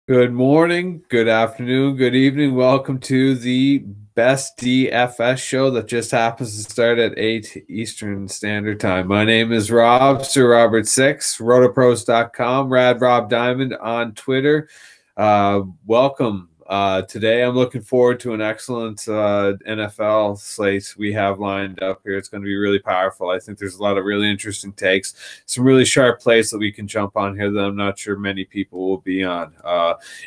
Good morning, good afternoon, good evening. Welcome to the best DFS show that just happens to start at 8 Eastern Standard Time. My name is Rob, Sir Robert 6, RotoPros.com, Rad Rob Diamond on Twitter. Welcome. Today I'm looking forward to an excellent NFL slate we have lined up here. It's going to be really powerful. I think there's a lot of really interesting takes, some really sharp plays that we can jump on here that I'm not sure many people will be on.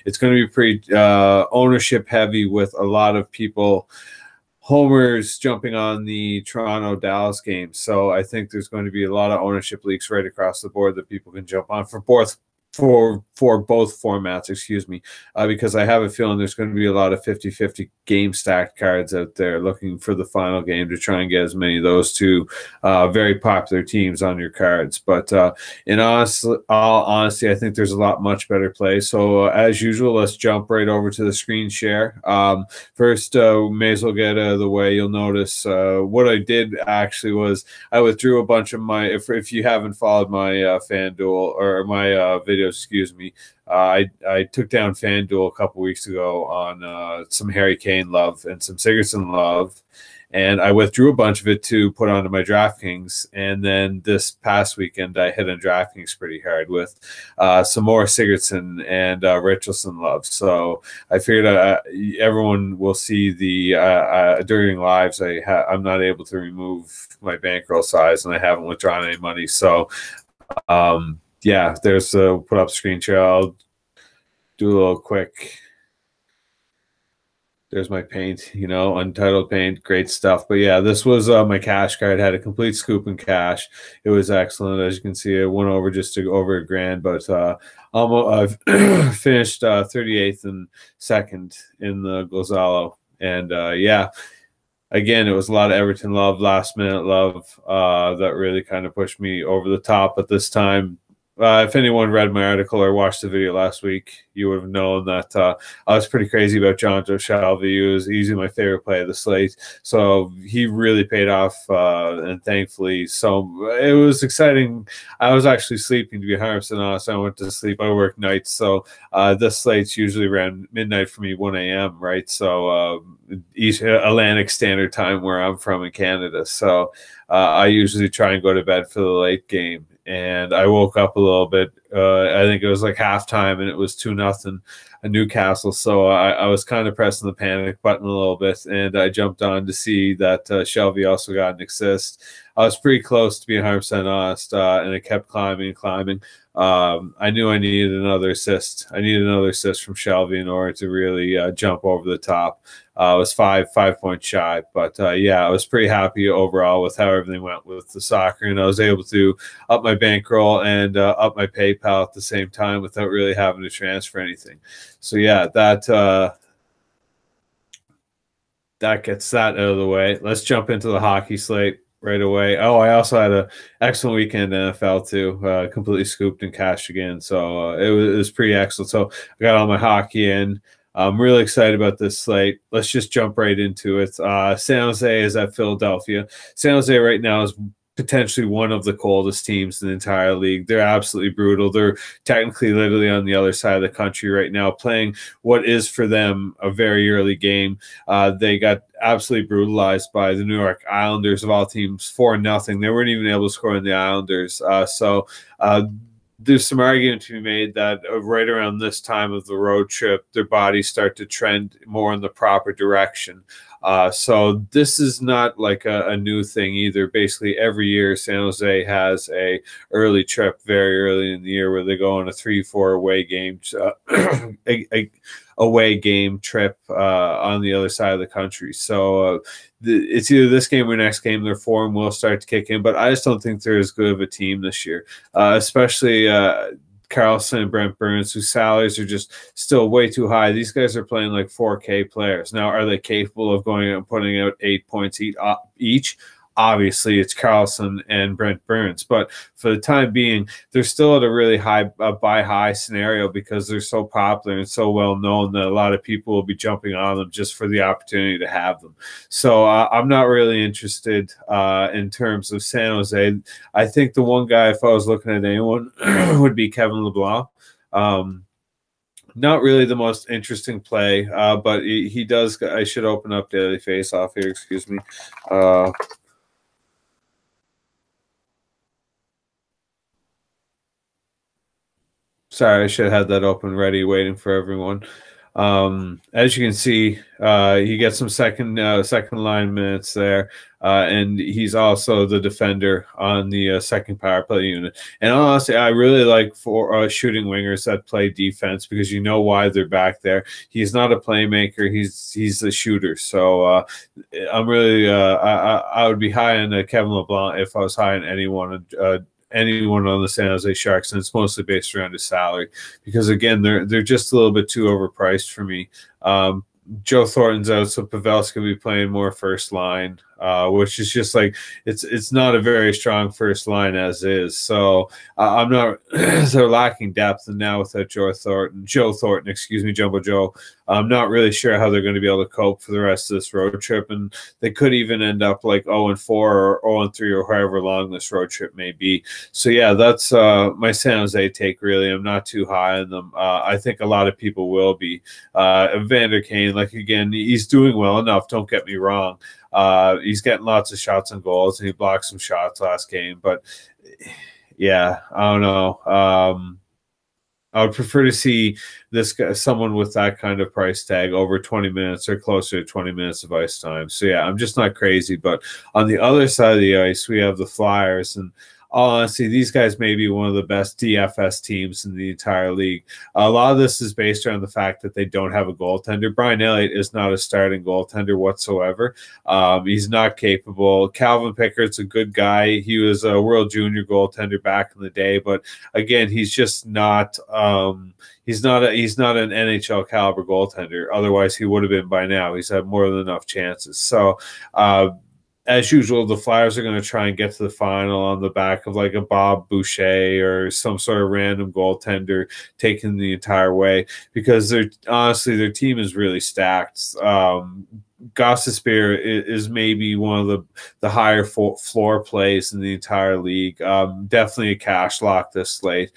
It's going to be pretty ownership heavy with a lot of people homers jumping on the Toronto Dallas game. So I think there's going to be a lot of ownership leaks right across the board that people can jump on for both formats, because I have a feeling there's going to be a lot of 50-50 game stacked cards out there looking for the final game to try and get as many of those two very popular teams on your cards. But in all honesty, I think there's a lot much better play. So as usual, let's jump right over to the screen share. First, may as well get out of the way. You'll notice what I did actually was I withdrew a bunch of my, if you haven't followed my FanDuel or my video, excuse me, I took down FanDuel a couple weeks ago on some Harry Kane love and some Sigurdsson love, and I withdrew a bunch of it to put onto my DraftKings. And then this past weekend, I hit on DraftKings pretty hard with some more Sigurdsson and Richarlison love. So I figured everyone will see the during lives. I'm not able to remove my bankroll size, and I haven't withdrawn any money. So yeah, there's put up screen share. I'll do a little quick. There's my paint, untitled paint, great stuff. But yeah, this was my cash card. Had a complete scoop in cash. It was excellent. As you can see, it went over just to over $1,000, but almost I've finished 38th and second in the Gonzalo. And yeah, again, it was a lot of Everton love, last minute love that really kind of pushed me over the top. At this time, if anyone read my article or watched the video last week, you would have known that I was pretty crazy about Jonjo Shelvey. He was easily my favorite play of the slate. So he really paid off, and thankfully. So it was exciting. I was actually sleeping, to be 100% honest. I went to sleep. I work nights. So this slate's usually around midnight for me, 1 a.m., right? So East Atlantic Standard Time where I'm from in Canada. So I usually try and go to bed for the late game. And I woke up a little bit. I think it was like halftime, and it was 2-0 Newcastle. So I was kind of pressing the panic button a little bit, and I jumped on to see that Shelvey also got an assist. I was pretty close to being 100% honest, and it kept climbing and climbing. I knew I needed another assist. I needed another assist from Shelvey in order to really jump over the top. I was 5 points shy, but yeah, I was pretty happy overall with how everything went with the soccer, and I was able to up my bankroll and up my PayPal at the same time without really having to transfer anything. So yeah, that gets that out of the way. Let's jump into the hockey slate right away. Oh, I also had an excellent weekend in NFL too. Completely scooped and cashed again, so it was pretty excellent. So I got all my hockey in. I'm really excited about this slate. Let's just jump right into it. San Jose is at Philadelphia. San Jose right now is potentially one of the coldest teams in the entire league. They're absolutely brutal. They're technically literally on the other side of the country right now, playing what is for them a very early game. They got absolutely brutalized by the New York Islanders of all teams, 4-0. They weren't even able to score in the Islanders. There's some argument to be made that right around this time of the road trip, their bodies start to trend more in the proper direction. So this is not like a new thing either. Basically, every year San Jose has a early trip very early in the year where they go on a 3-4 away game, away game trip on the other side of the country. So it's either this game or next game their form will start to kick in, but I just don't think they're as good of a team this year, especially Carlson and Brent Burns, whose salaries are just still way too high. These guys are playing like 4K players. Now, are they capable of going out and putting out 8 points each? Obviously, it's Carlson and Brent Burns, but for the time being, they're still at a really high buy high scenario because they're so popular and so well known that a lot of people will be jumping on them just for the opportunity to have them. So I'm not really interested in terms of San Jose. I think the one guy, if I was looking at anyone, would be Kevin LeBlanc. Not really the most interesting play, but he does. I should open up Daily Face Off here. Excuse me. Sorry, I should have that open ready, waiting for everyone. As you can see, he gets some second line minutes there, and he's also the defender on the second power play unit. And honestly, I really like for shooting wingers that play defense because you know why they're back there. He's not a playmaker; he's a shooter. So I'm really I would be high on Kevin LeBlanc if I was high on anyone on the San Jose Sharks, and it's mostly based around his salary because again they're just a little bit too overpriced for me. Joe Thornton's out, so Pavelski will be playing more first line, which is just like it's not a very strong first line as is. So I'm not they're lacking depth, and now without Joe Thornton, excuse me, Jumbo Joe, I'm not really sure how they're going to be able to cope for the rest of this road trip, and they could even end up like 0-4 or 0-3 or however long this road trip may be. So yeah, that's my San Jose take. Really, I'm not too high on them. I think a lot of people will be. Vander Kane, like again, he's doing well enough. Don't get me wrong. He's getting lots of shots on goals, and he blocked some shots last game. But yeah, I don't know. I would prefer to see this guy, someone with that kind of price tag, over 20 minutes or closer to 20 minutes of ice time. So yeah, I'm just not crazy. But on the other side of the ice, we have the Flyers, and honestly, these guys may be one of the best DFS teams in the entire league. A lot of this is based around the fact that they don't have a goaltender. Brian Elliott is not a starting goaltender whatsoever. He's not capable. Calvin Pickett's a good guy. He was a World Junior goaltender back in the day, but again, he's just not. He's not an NHL caliber goaltender. Otherwise, he would have been by now. He's had more than enough chances. So. As usual, the Flyers are going to try and get to the final on the back of like a Bob Boucher or some sort of random goaltender taking the entire way because honestly their team is really stacked. Gostisbehere is maybe one of the higher floor plays in the entire league. Definitely a cash lock this slate.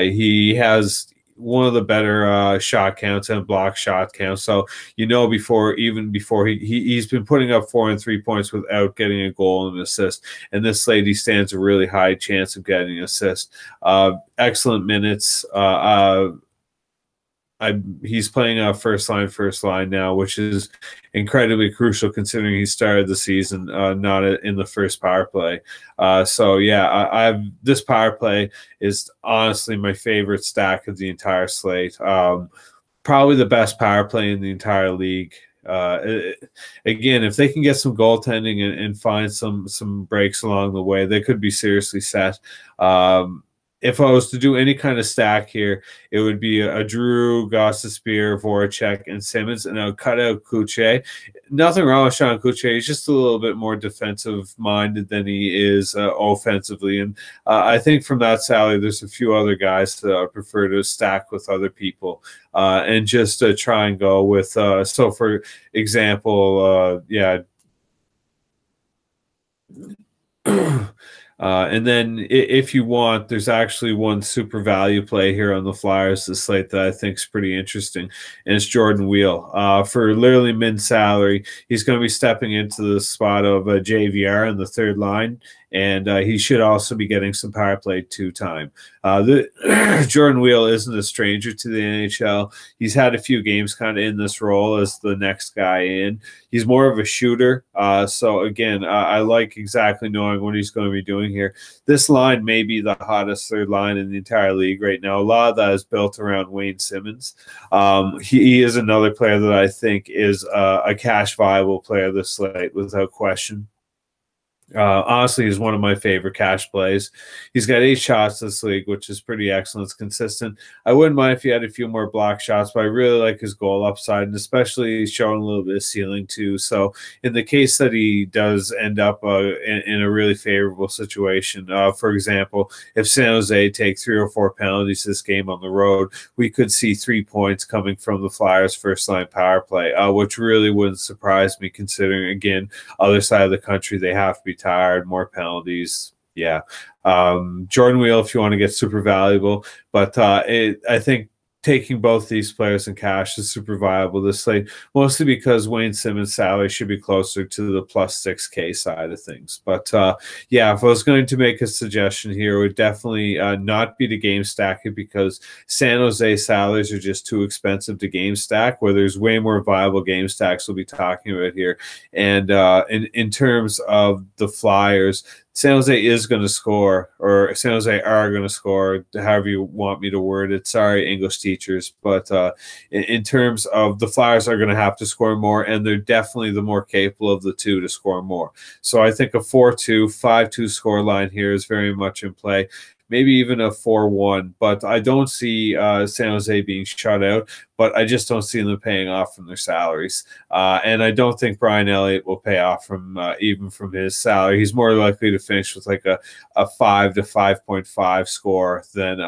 He has one of the better shot counts and block shot counts. So before he's been putting up 4 and 3 points without getting a goal and an assist. And this slate he stands a really high chance of getting an assist. Excellent minutes. He's playing first line now, which is incredibly crucial considering he started the season not in the first power play. So yeah, I have this power play is honestly my favorite stack of the entire slate. Probably the best power play in the entire league. Again, if they can get some goaltending and find some breaks along the way, they could be seriously set. If I was to do any kind of stack here, it would be a Drew, Gostisbehere, Voracek, and Simmons, and I would cut out Kuche. Nothing wrong with Sean Kuche. He's just a little bit more defensive-minded than he is offensively. And I think from that salary, there's a few other guys that I prefer to stack with other people and just try and go with. So, for example, and then if you want, there's actually one super value play here on the Flyers this slate that I think is pretty interesting, and it's Jordan Wheel. For literally min salary, he's going to be stepping into the spot of JVR in the third line, and he should also be getting some power play 2 time. Jordan Wheel isn't a stranger to the NHL. He's had a few games kind of in this role as the next guy in. He's more of a shooter. So again, I like exactly knowing what he's going to be doing here. This line may be the hottest third line in the entire league right now. A lot of that is built around Wayne Simmons. He is another player that I think is a cash viable player this slate without question. Honestly, he's one of my favorite cash plays. He's got 8 shots this league, which is pretty excellent. It's consistent. I wouldn't mind if he had a few more block shots, but I really like his goal upside, and especially he's showing a little bit of ceiling too. So in the case that he does end up in a really favorable situation, for example, if San Jose take 3 or 4 penalties this game on the road, we could see 3 points coming from the Flyers' first line power play, which really wouldn't surprise me considering, again, other side of the country, they have to be tired, more penalties. Yeah. Jordan Wheel, if you want to get super valuable, but I think taking both these players in cash is super viable this slate, mostly because Wayne Simmons' salary should be closer to the plus 6K side of things. But yeah, if I was going to make a suggestion here, it would definitely not be to game stack it, because San Jose salaries are just too expensive to game stack, where there's way more viable game stacks we'll be talking about here. And in terms of the Flyers, San Jose is going to score, or San Jose are going to score, however you want me to word it. Sorry, English teachers. But in terms of the Flyers are going to have to score more, and they're definitely the more capable of the two to score more. So I think a 4-2, 5-2 score line here is very much in play. Maybe even a 4-1, but I don't see San Jose being shut out, but I just don't see them paying off from their salaries. And I don't think Brian Elliott will pay off from even from his salary. He's more likely to finish with like a 5 to 5.5 score than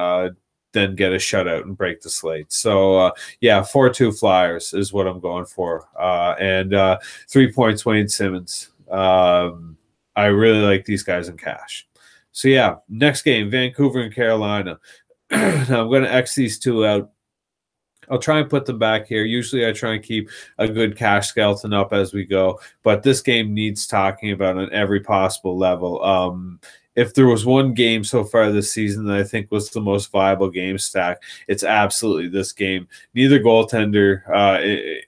get a shutout and break the slate. So yeah, 4-2 Flyers is what I'm going for. And 3 points Wayne Simmons. I really like these guys in cash. So yeah, next game, Vancouver and Carolina. Now I'm going to X these two out. I'll try and put them back here. Usually I try and keep a good cash skeleton up as we go, but this game needs talking about on every possible level. If there was one game so far this season that I think was the most viable game stack, it's absolutely this game. Neither goaltender,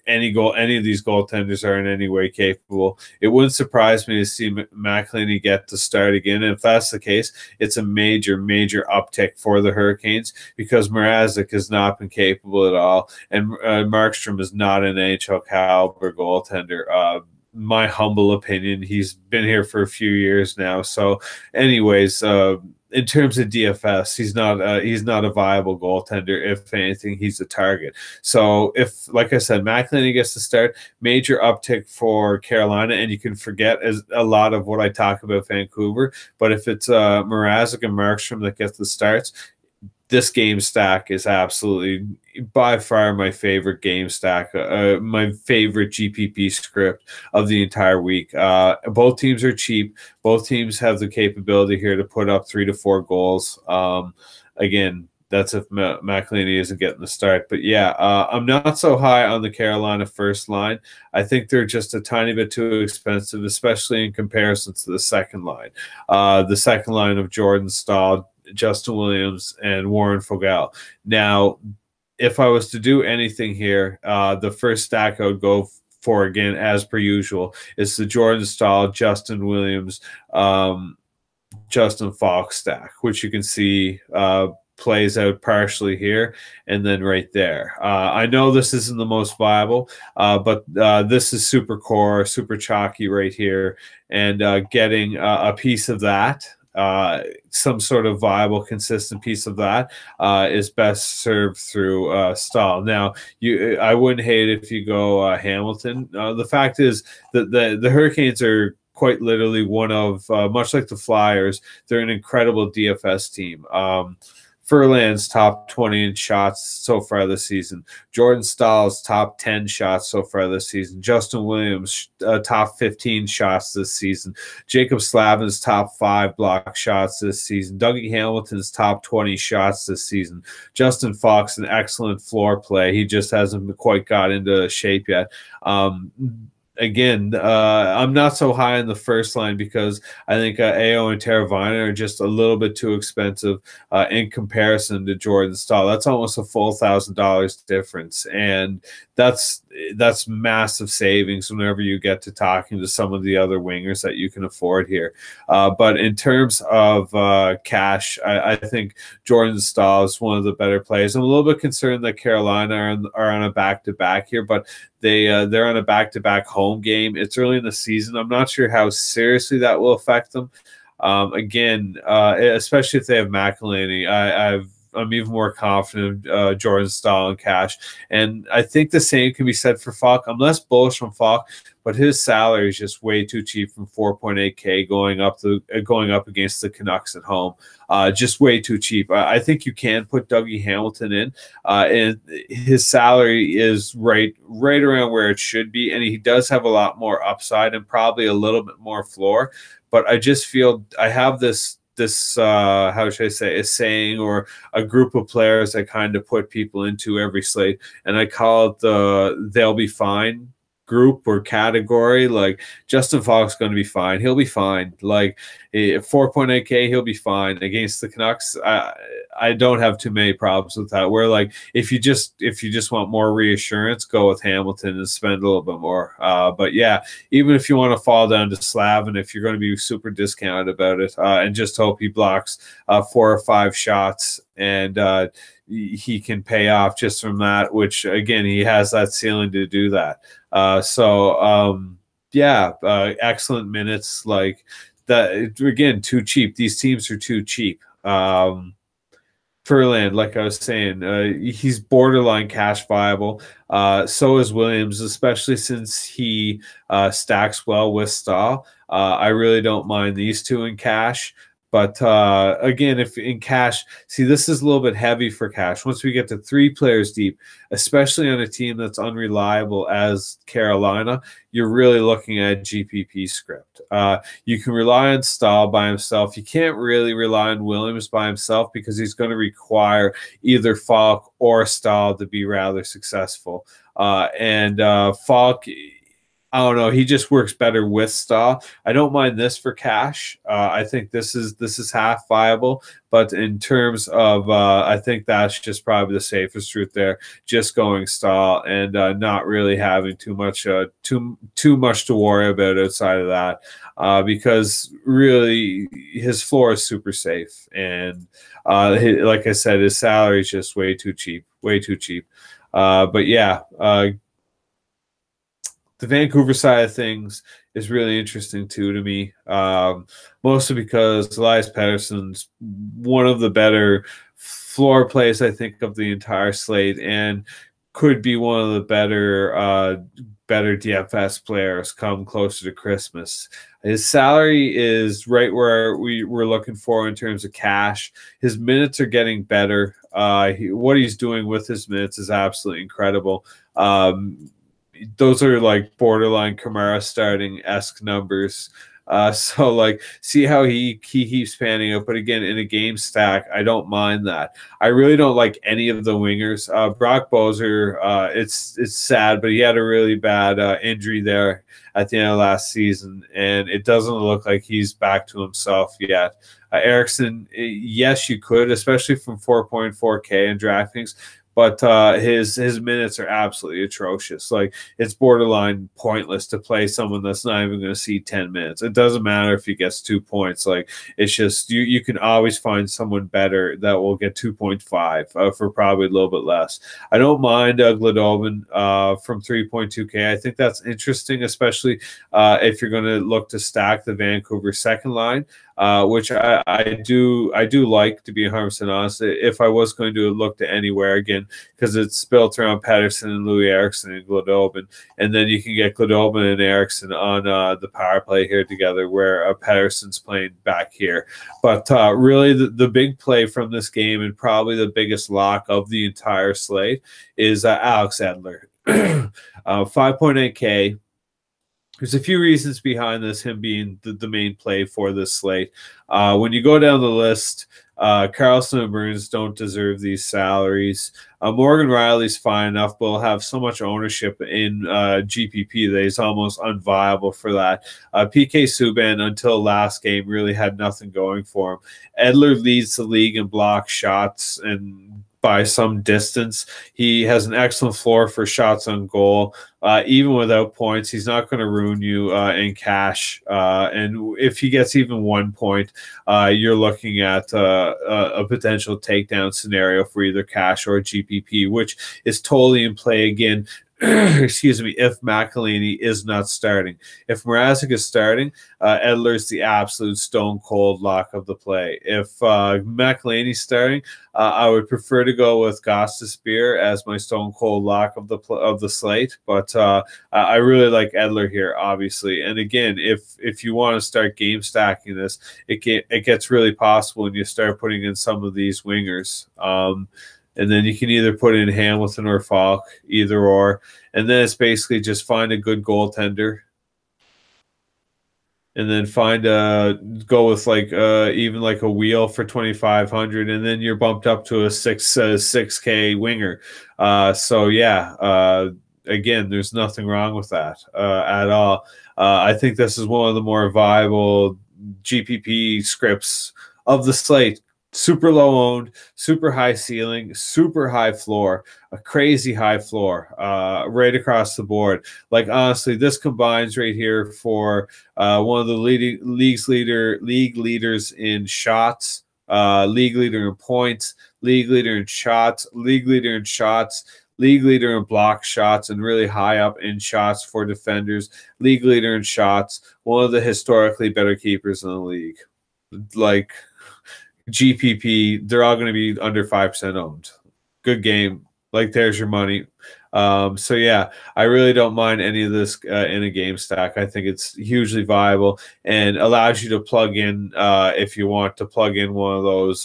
any of these goaltenders are in any way capable. It wouldn't surprise me to see McElhinney get to start again. And if that's the case, it's a major, major uptick for the Hurricanes, because Mrazek has not been capable at all, and Markstrom is not an NHL caliber goaltender. My humble opinion. He's been here for a few years now. So anyways, in terms of DFS, he's not a viable goaltender. If anything, he's a target. So if, like I said, McElhinney gets to start, major uptick for Carolina, and you can forget as a lot of what I talk about Vancouver. But if it's Mrazek and Markstrom that gets the starts, this game stack is absolutely by far my favorite game stack, my favorite GPP script of the entire week. Both teams are cheap. Both teams have the capability here to put up 3 to 4 goals. Again, that's if McElhinney isn't getting the start. But yeah, I'm not so high on the Carolina first line. I think they're just a tiny bit too expensive, especially in comparison to the second line. The second line of Jordan Staal, Justin Williams, and Warren Foegele. Now, if I was to do anything here, the first stack I would go for, again, as per usual, is the Jordan Staal, Justin Williams, Justin Fox stack, which you can see plays out partially here and then right there. I know this isn't the most viable, but this is super core, super chalky right here, and getting a piece of that, some sort of viable, consistent piece of that, is best served through Staal. Now, I wouldn't hate it if you go Hamilton. The fact is that the Hurricanes are quite literally one of, much like the Flyers, they're an incredible DFS team. Furlan's top 20 in shots so far this season. Jordan Stahl's top 10 shots so far this season. Justin Williams, top 15 shots this season. Jacob Slavin's top 5 block shots this season. Dougie Hamilton's top 20 shots this season. Justin Fox, an excellent floor play. He just hasn't quite got into shape yet. Again, I'm not so high in the first line because I think AO and Teravainen are just a little bit too expensive in comparison to Jordan Staal. That's almost a full $1,000 difference, and that's massive savings whenever you get to talking to some of the other wingers that you can afford here. But in terms of cash, I think Jordan Staal is one of the better plays. I'm a little bit concerned that Carolina are on a back-to-back here, but they're on a back-to-back home game. It's early in the season. I'm not sure how seriously that will affect them. Again, especially if they have McElhinney, I'm even more confident Jordan Staal in cash. And I think the same can be said for Falk. I'm less bullish on Falk, but his salary is just way too cheap from 4.8K going up against the Canucks at home. Just way too cheap. I think you can put Dougie Hamilton in, and his salary is right around where it should be, and he does have a lot more upside and probably a little bit more floor. But I just feel I have this how should I say, a saying or a group of players I kind of put people into every slate, and I call it the "they'll be fine" group or category. Like Justin Falk's going to be fine. He'll be fine. Like 4.8K, he'll be fine against the Canucks. I don't have too many problems with that. Where like if you just want more reassurance, go with Hamilton and spend a little bit more. But yeah, even if you want to fall down to Slavin, if you're going to be super discounted about it, and just hope he blocks 4 or 5 shots and he can pay off just from that, which again, he has that ceiling to do that. Excellent minutes. Like that again, too cheap. These teams are too cheap. Furland, like I was saying, he's borderline cash viable. So is Williams, especially since he stacks well with Stahl. I really don't mind these two in cash. But again, if in cash, see, this is a little bit heavy for cash. Once we get to 3 players deep, especially on a team that's unreliable as Carolina, you're really looking at a GPP script. You can rely on Stahl by himself. You can't really rely on Williams by himself because he's going to require either Falk or Stahl to be rather successful. Falk, I don't know. He just works better with Stahl. I don't mind this for cash. I think this is half viable, but in terms of, I think that's just probably the safest route there. Just going Stahl and not really having too much to worry about outside of that, because really his floor is super safe, and like I said, his salary is just way too cheap, way too cheap. But yeah. The Vancouver side of things is really interesting too to me, mostly because Elias Pettersson's one of the better floor plays I think of the entire slate, and could be one of the better DFS players come closer to Christmas. His salary is right where we're looking for in terms of cash. His minutes are getting better. What he's doing with his minutes is absolutely incredible. Those are like borderline Kamara starting-esque numbers. So like, see how he keeps panning out. But again, in a game stack, I don't mind that. I really don't like any of the wingers. Brock Boeser, it's sad, but he had a really bad injury there at the end of last season, and it doesn't look like he's back to himself yet. Erickson, yes, you could, especially from 4.4K in DraftKings. But his minutes are absolutely atrocious. Like, it's borderline pointless to play someone that's not even going to see 10 minutes. It doesn't matter if he gets 2 points. Like, it's just you can always find someone better that will get 2.5 for probably a little bit less. I don't mind Glodobin from 3.2K. I think that's interesting, especially if you're going to look to stack the Vancouver second line. Which I do like, to be 100% honest. If I was going to look to anywhere again, because it's built around Pettersson and Louis Eriksson and Glodobin, and then you can get Glodobin and Eriksson on the power play here together, where Pettersson's playing back here. But really, the big play from this game, and probably the biggest lock of the entire slate, is Alex Edler, 5.8K. There's a few reasons behind this, him being the main play for this slate. When you go down the list, Carlson and Burns don't deserve these salaries. Morgan Riley's fine enough, but will have so much ownership in GPP that he's almost unviable for that. PK Subban, until last game, really had nothing going for him. Edler leads the league in block shots and by some distance. He has an excellent floor for shots on goal. Even without points, he's not going to ruin you in cash. And if he gets even 1 point, you're looking at a potential takedown scenario for either cash or GPP, which is totally in play again. Excuse me, if McElhinney is not starting. If Mrazek is starting, Edler's the absolute stone cold lock of the play. If McElhinney's starting, I would prefer to go with Gostisbehere as my stone cold lock of the slate. But I really like Edler here, obviously. And again, if you want to start game stacking this, it gets really possible when you start putting in some of these wingers. And then you can either put in Hamilton or Falk, either or. And then it's basically just find a good goaltender and then go with like even like a wheel for 2,500, and then you're bumped up to a 6K winger. So yeah, again, there's nothing wrong with that at all. I think this is one of the more viable GPP scripts of the slate. Super low owned, super high ceiling, super high floor, a crazy high floor, right across the board. Like honestly, this combines right here for one of the league leaders in shots, league leader in points, league leader in shots, league leader in shots, league leader in block shots, and really high up in shots for defenders, league leader in shots, one of the historically better keepers in the league. Like GPP, they're all going to be under 5% owned. Good game. Like, there's your money. So yeah, I really don't mind any of this in a game stack. I think it's hugely viable and allows you to plug in if you want to plug in one of those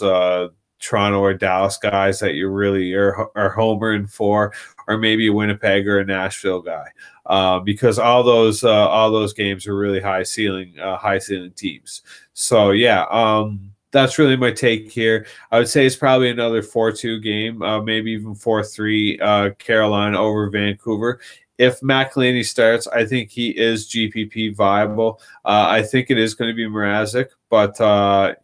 Toronto or Dallas guys that you really are homering for, or maybe a Winnipeg or a Nashville guy, because all those games are really high ceiling teams. So yeah, that's really my take here. I would say it's probably another 4-2 game, maybe even 4-3 Carolina over Vancouver. If McElhinney starts, I think he is GPP viable. I think it is going to be Mrazek, but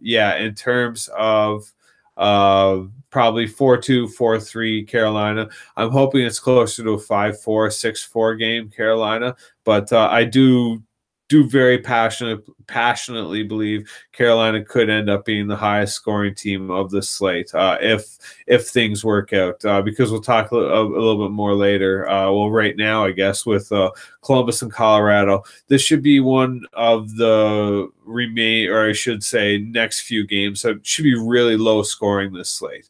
yeah, in terms of probably 4-2, 4-3 Carolina, I'm hoping it's closer to a 5-4, 6-4 game Carolina, but I do very passionately believe Carolina could end up being the highest scoring team of the slate if things work out. Because we'll talk a little bit more later. Well, right now, I guess, with Columbus and Colorado, this should be one of the next few games that should be really low scoring this slate.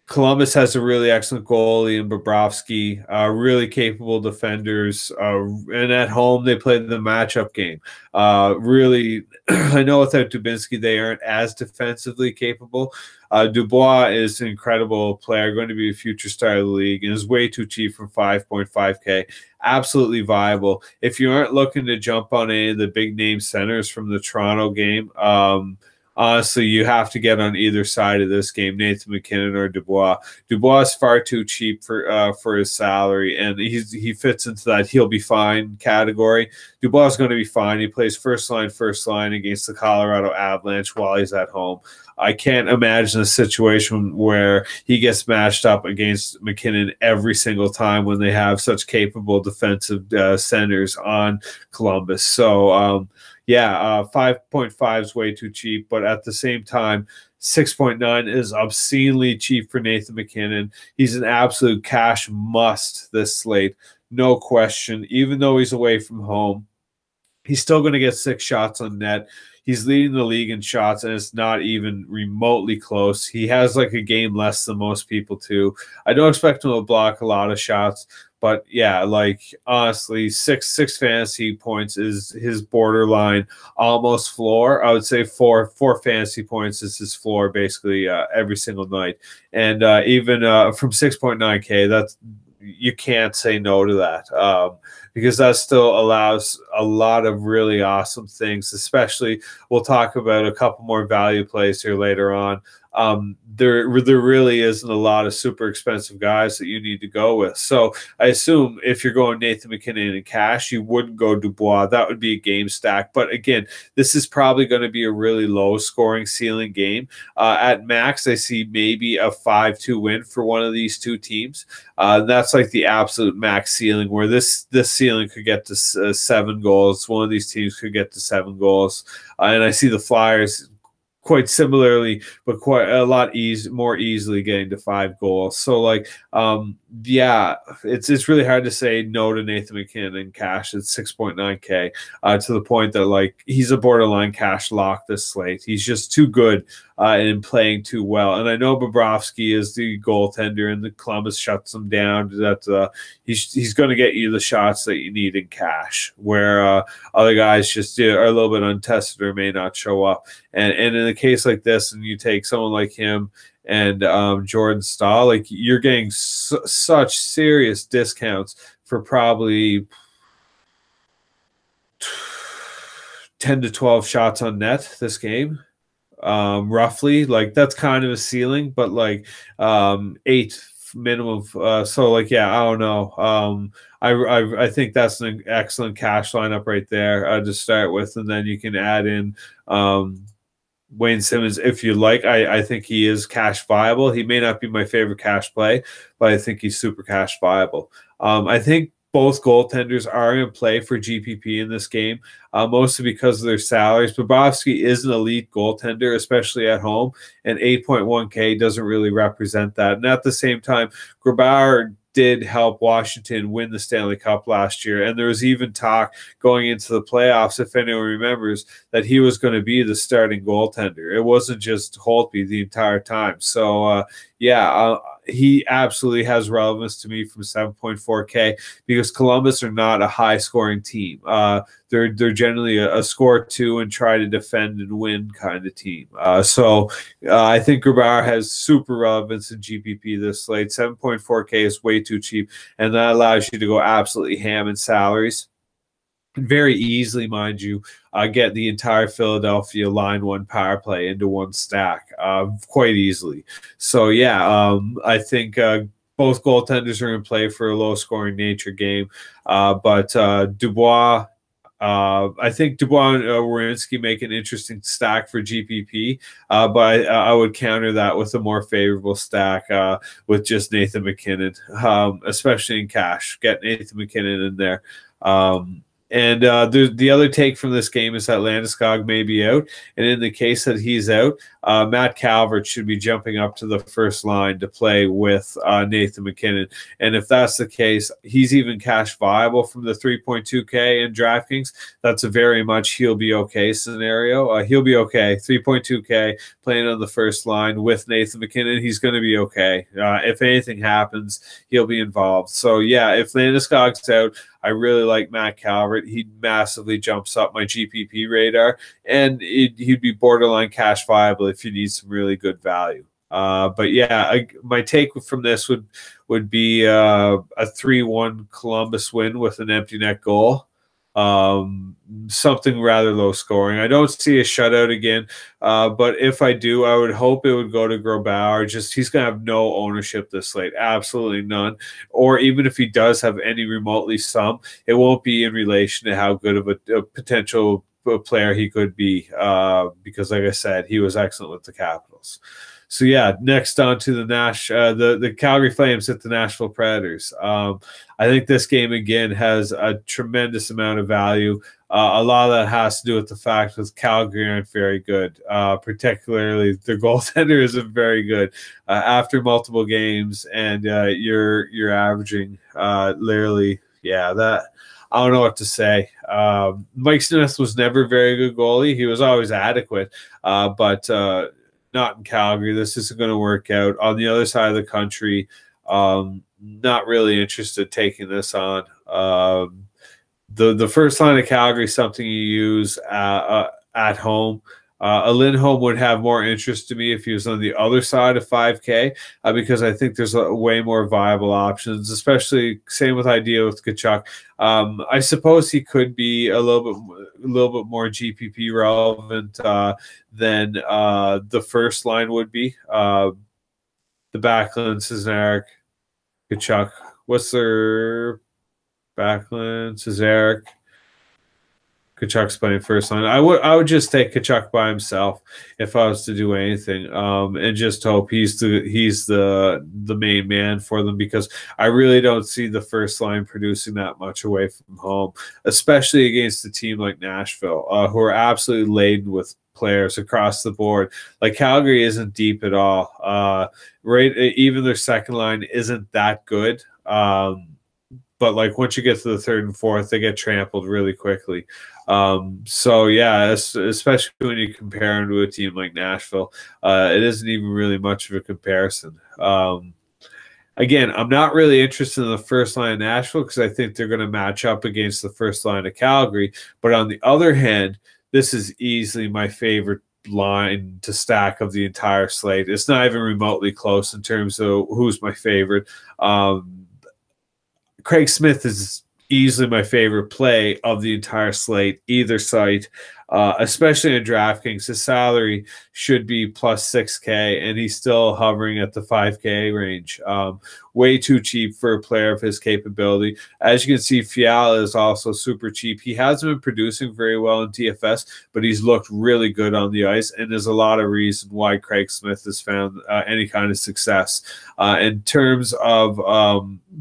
Columbus has a really excellent goalie in Bobrovsky, really capable defenders, and at home they play the matchup game. Really, I know without Dubinsky they aren't as defensively capable. Dubois is an incredible player, going to be a future star of the league, and is way too cheap from 5.5K. Absolutely viable. If you aren't looking to jump on any of the big name centers from the Toronto game, honestly, you have to get on either side of this game, Nathan MacKinnon or Dubois. Dubois is far too cheap for his salary, and he fits into that he'll be fine category. Dubois is going to be fine. He plays first line against the Colorado Avalanche while he's at home. I can't imagine a situation where he gets matched up against MacKinnon every single time when they have such capable defensive centers on Columbus. So, yeah, 5.5 is way too cheap, but at the same time, 6.9 is obscenely cheap for Nathan MacKinnon. He's an absolute cash must this slate, no question. Even though he's away from home, he's still going to get 6 shots on net. He's leading the league in shots, and it's not even remotely close. He has like a game less than most people, too. I don't expect him to block a lot of shots, but yeah, like honestly, six fantasy points is his borderline almost floor. I would say four fantasy points is his floor basically every single night. And even from 6.9K, that's you can't say no to that because that still allows a lot of really awesome things, especially we'll talk about a couple more value plays here later on. There really isn't a lot of super expensive guys that you need to go with. So I assume if you're going Nathan MacKinnon in cash, you wouldn't go Dubois. That would be a game stack. But again, this is probably going to be a really low scoring ceiling game. At max, I see maybe a 5-2 win for one of these two teams. That's like the absolute max ceiling, where this ceiling could get to 7 goals. One of these teams could get to 7 goals. And I see the Flyers quite similarly, but quite a lot more easily getting to 5 goals. So like, yeah, it's really hard to say no to Nathan MacKinnon in cash at 6.9K to the point that like he's a borderline cash lock this slate. He's just too good and playing too well. And I know Bobrovsky is the goaltender, and the Columbus shuts him down. That he's going to get you the shots that you need in cash, where other guys just are a little bit untested or may not show up. And in a case like this, and you take someone like him and Jordan Stahl, like you're getting such serious discounts for probably 10 to 12 shots on net this game. Roughly, like that's kind of a ceiling, but like 8 minimum. So like, yeah, I don't know. I think that's an excellent cash lineup right there to start with, and then you can add in Wayne Simmons if you like. I think he is cash viable. He may not be my favorite cash play, but I think he's super cash viable. I think both goaltenders are in play for GPP in this game, mostly because of their salaries. Bobrovsky is an elite goaltender, especially at home, and 8.1K doesn't really represent that. And at the same time, Grubauer did help Washington win the Stanley Cup last year. And there was even talk going into the playoffs, if anyone remembers, that he was going to be the starting goaltender. It wasn't just Holtby the entire time. So, he absolutely has relevance to me from 7.4K because Columbus are not a high-scoring team. They're generally a score two and try to defend and win kind of team. So I think Grubauer has super relevance in GPP this slate. 7.4K is way too cheap, and that allows you to go absolutely ham in salaries. Very easily, mind you, get the entire Philadelphia line one power play into one stack quite easily. So, yeah, I think both goaltenders are in play for a low-scoring nature game. But Dubois, I think Dubois and Werenski make an interesting stack for GPP, but I would counter that with a more favorable stack with just Nathan MacKinnon, especially in cash. Get Nathan MacKinnon in there. And the other take from this game is that Landeskog may be out. And in the case that he's out, Matt Calvert should be jumping up to the first line to play with Nathan MacKinnon. And if that's the case, he's even cash viable from the 3.2K in DraftKings. That's a very much he'll be okay scenario. He'll be okay. 3.2K playing on the first line with Nathan MacKinnon. He's going to be okay. If anything happens, he'll be involved. So, yeah, if Landeskog's out, I really like Matt Calvert. He massively jumps up my GPP radar, and he'd be borderline cash viable if you need some really good value. But yeah, my take from this would be a 3-1 Columbus win with an empty net goal. Something rather low scoring. I don't see a shutout again, but if I do, I would hope it would go to Grubauer. Just he's gonna have no ownership this slate, absolutely none. Or even if he does have any remotely some, it won't be in relation to how good of a potential player he could be. Because like I said, he was excellent with the Capitals. So yeah, next on to the Calgary Flames at the Nashville Predators. I think this game again has a tremendous amount of value. A lot of that has to do with the fact that Calgary aren't very good, particularly their goaltender isn't very good. After multiple games, and you're averaging literally, that. I don't know what to say. Mike Smith was never a very good goalie. He was always adequate, but not in Calgary. This isn't going to work out. On the other side of the country, not really interested in taking this on. The first line of Calgary is something you use at home. A Lindholm would have more interest to me if he was on the other side of 5K because I think there's way more viable options, especially same with idea with Tkachuk. I suppose he could be a little bit more GPP relevant than the first line would be. The Backlund, Cesarek, Tkachuk. What's their Backlund, Cesarek? Kachuk's playing first line. I would just take Tkachuk by himself if I was to do anything, and just hope he's the main man for them because I really don't see the first line producing that much away from home, especially against a team like Nashville, who are absolutely laden with players across the board. Like Calgary isn't deep at all. Even their second line isn't that good. But like once you get to the third and fourth, they get trampled really quickly. So yeah, especially when you compare them to a team like Nashville, it isn't even really much of a comparison. Again, I'm not really interested in the first line of Nashville because I think they're going to match up against the first line of Calgary. But on the other hand, this is easily my favorite line to stack of the entire slate. It's not even remotely close in terms of who's my favorite. Craig Smith is easily my favorite play of the entire slate, either site, especially in DraftKings. His salary should be plus 6K, and he's still hovering at the 5K range. Way too cheap for a player of his capability. As you can see, Fiala is also super cheap. He hasn't been producing very well in DFS, but he's looked really good on the ice, and there's a lot of reason why Craig Smith has found any kind of success. In terms of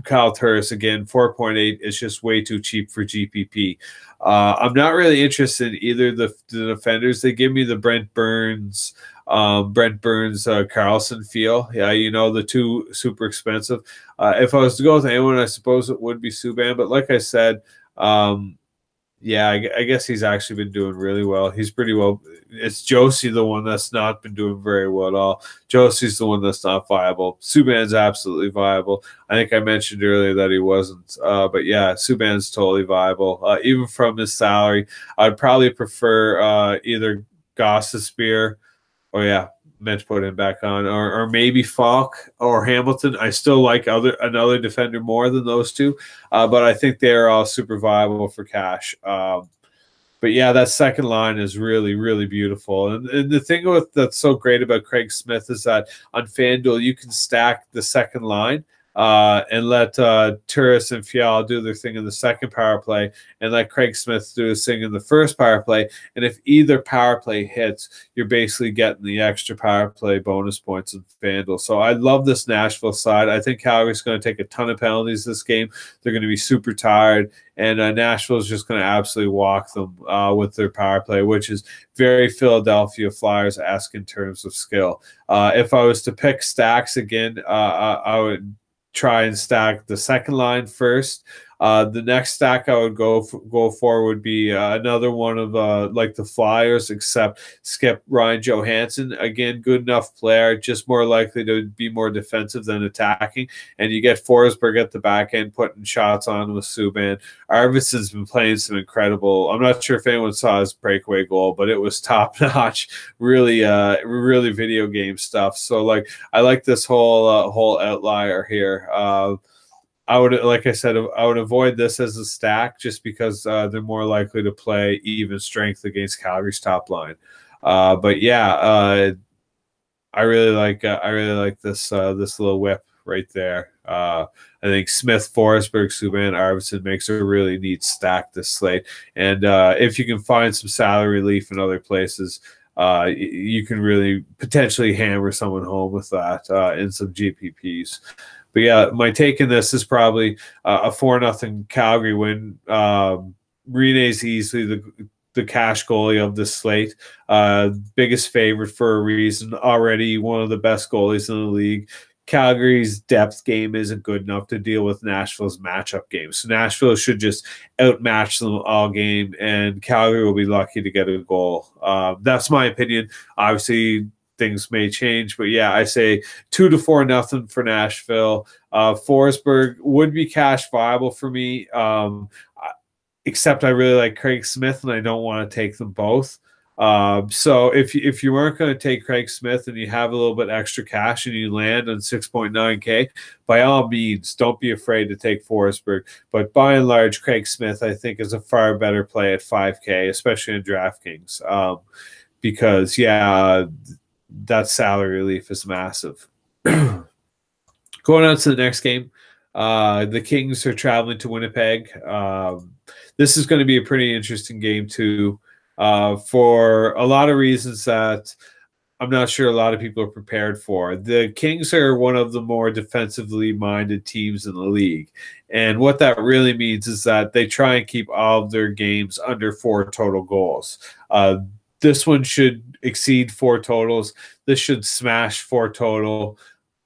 Kyle Turris, again, 4.8 is just way too cheap for GPP. I'm not really interested in either the defenders. They give me the Brent Burns, Carlson feel. Yeah, the two super expensive. If I was to go with anyone, I suppose it would be Subban. But like I said, yeah, I guess he's actually been doing really well. He's pretty well. It's Josie, the one that's not been doing very well at all. Josie's the one that's not viable. Subban's absolutely viable. I think I mentioned earlier that he wasn't. But yeah, Subban's totally viable. Even from his salary, I'd probably prefer either Gossespear or, yeah, meant to put him back on, or maybe Falk or Hamilton. I still like another defender more than those two, but I think they're all super viable for cash. But yeah, that second line is really, really beautiful. And the thing that's so great about Craig Smith is that on FanDuel you can stack the second line and let Turris and Fiala do their thing in the second power play, and let Craig Smith do his thing in the first power play. And if either power play hits, you're basically getting the extra power play bonus points in FanDuel. So I love this Nashville side. I think Calgary's going to take a ton of penalties this game. They're going to be super tired, and Nashville is just going to absolutely walk them with their power play, which is very Philadelphia Flyers-esque in terms of skill. If I was to pick stacks again, I would try and stack the second line first. The next stack I would go for would be another one of like the Flyers, except skip Ryan Johansson. Again, good enough player, just more likely to be more defensive than attacking. And you get Forsberg at the back end putting shots on with Subban. Arvidsson's been playing some incredible. I'm not sure if anyone saw his breakaway goal, but it was top notch. Really, really video game stuff. So like, I like this whole outlier here. I would, like I said, I would avoid this as a stack just because they're more likely to play even strength against Calgary's top line. But yeah, I really like this little whip right there. I think Smith, Forsberg, Subban, Arvidsson makes a really neat stack this slate. And if you can find some salary relief in other places, you can really potentially hammer someone home with that in some GPPs. But yeah, my take in this is probably a 4-0 Calgary win. Rene's easily the cash goalie of the slate. Biggest favorite for a reason. Already one of the best goalies in the league. Calgary's depth game isn't good enough to deal with Nashville's matchup game. So Nashville should just outmatch them all game, and Calgary will be lucky to get a goal. That's my opinion. Obviously, things may change, but yeah, I say 2 to 4-0 for Nashville. Forsberg would be cash viable for me, except I really like Craig Smith, and I don't want to take them both. So if you weren't going to take Craig Smith and you have a little bit extra cash and you land on 6.9K, by all means, don't be afraid to take Forsberg. But by and large, Craig Smith, I think, is a far better play at 5K, especially in DraftKings, because, yeah, that salary relief is massive. Going on to the next game, the Kings are traveling to Winnipeg. This is going to be a pretty interesting game too, for a lot of reasons that I'm not sure a lot of people are prepared for. The Kings are one of the more defensively minded teams in the league. And what that really means is that they try and keep all of their games under 4 total goals. This one should exceed 4 totals. This should smash 4 total.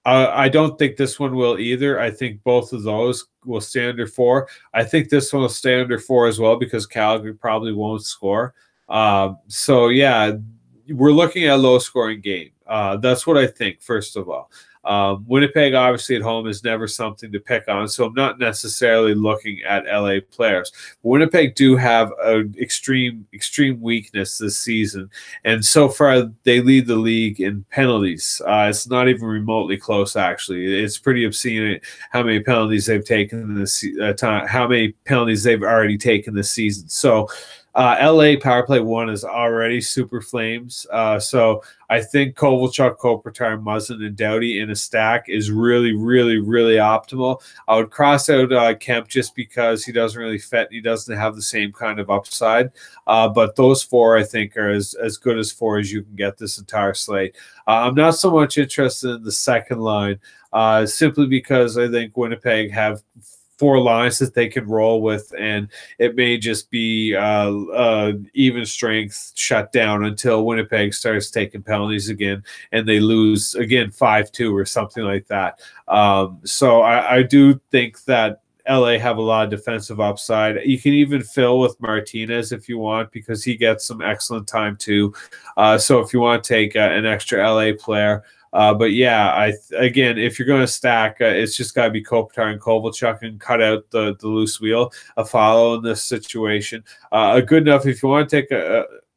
I don't think this one will either. I think both of those will stay under 4. I think this one will stay under 4 as well because Calgary probably won't score. So, yeah, we're looking at a low-scoring game. That's what I think, first of all. Winnipeg, obviously, at home is never something to pick on, so I'm not necessarily looking at LA players. Winnipeg do have an extreme weakness this season, and so far they lead the league in penalties. It's not even remotely close, actually. It's pretty obscene how many penalties they've taken this time, how many penalties they've already taken this season. So LA power play 1 is already super flames. So I think Kovalchuk, Kopitar, Muzzin, and Doughty in a stack is really optimal. I would cross out Kemp just because he doesn't really fit. He doesn't have the same kind of upside. But those 4, I think, are as good as 4 as you can get this entire slate. I'm not so much interested in the second line simply because I think Winnipeg have 4 lines that they can roll with, and it may just be even strength shut down until Winnipeg starts taking penalties again and they lose again 5-2 or something like that. So I do think that LA have a lot of defensive upside. You can even fill with Martinez if you want because he gets some excellent time too. So if you want to take an extra LA player, but yeah, again, if you're going to stack, it's just got to be Kopitar and Kovalchuk and cut out the loose wheel. A follow in this situation, good enough if you want to take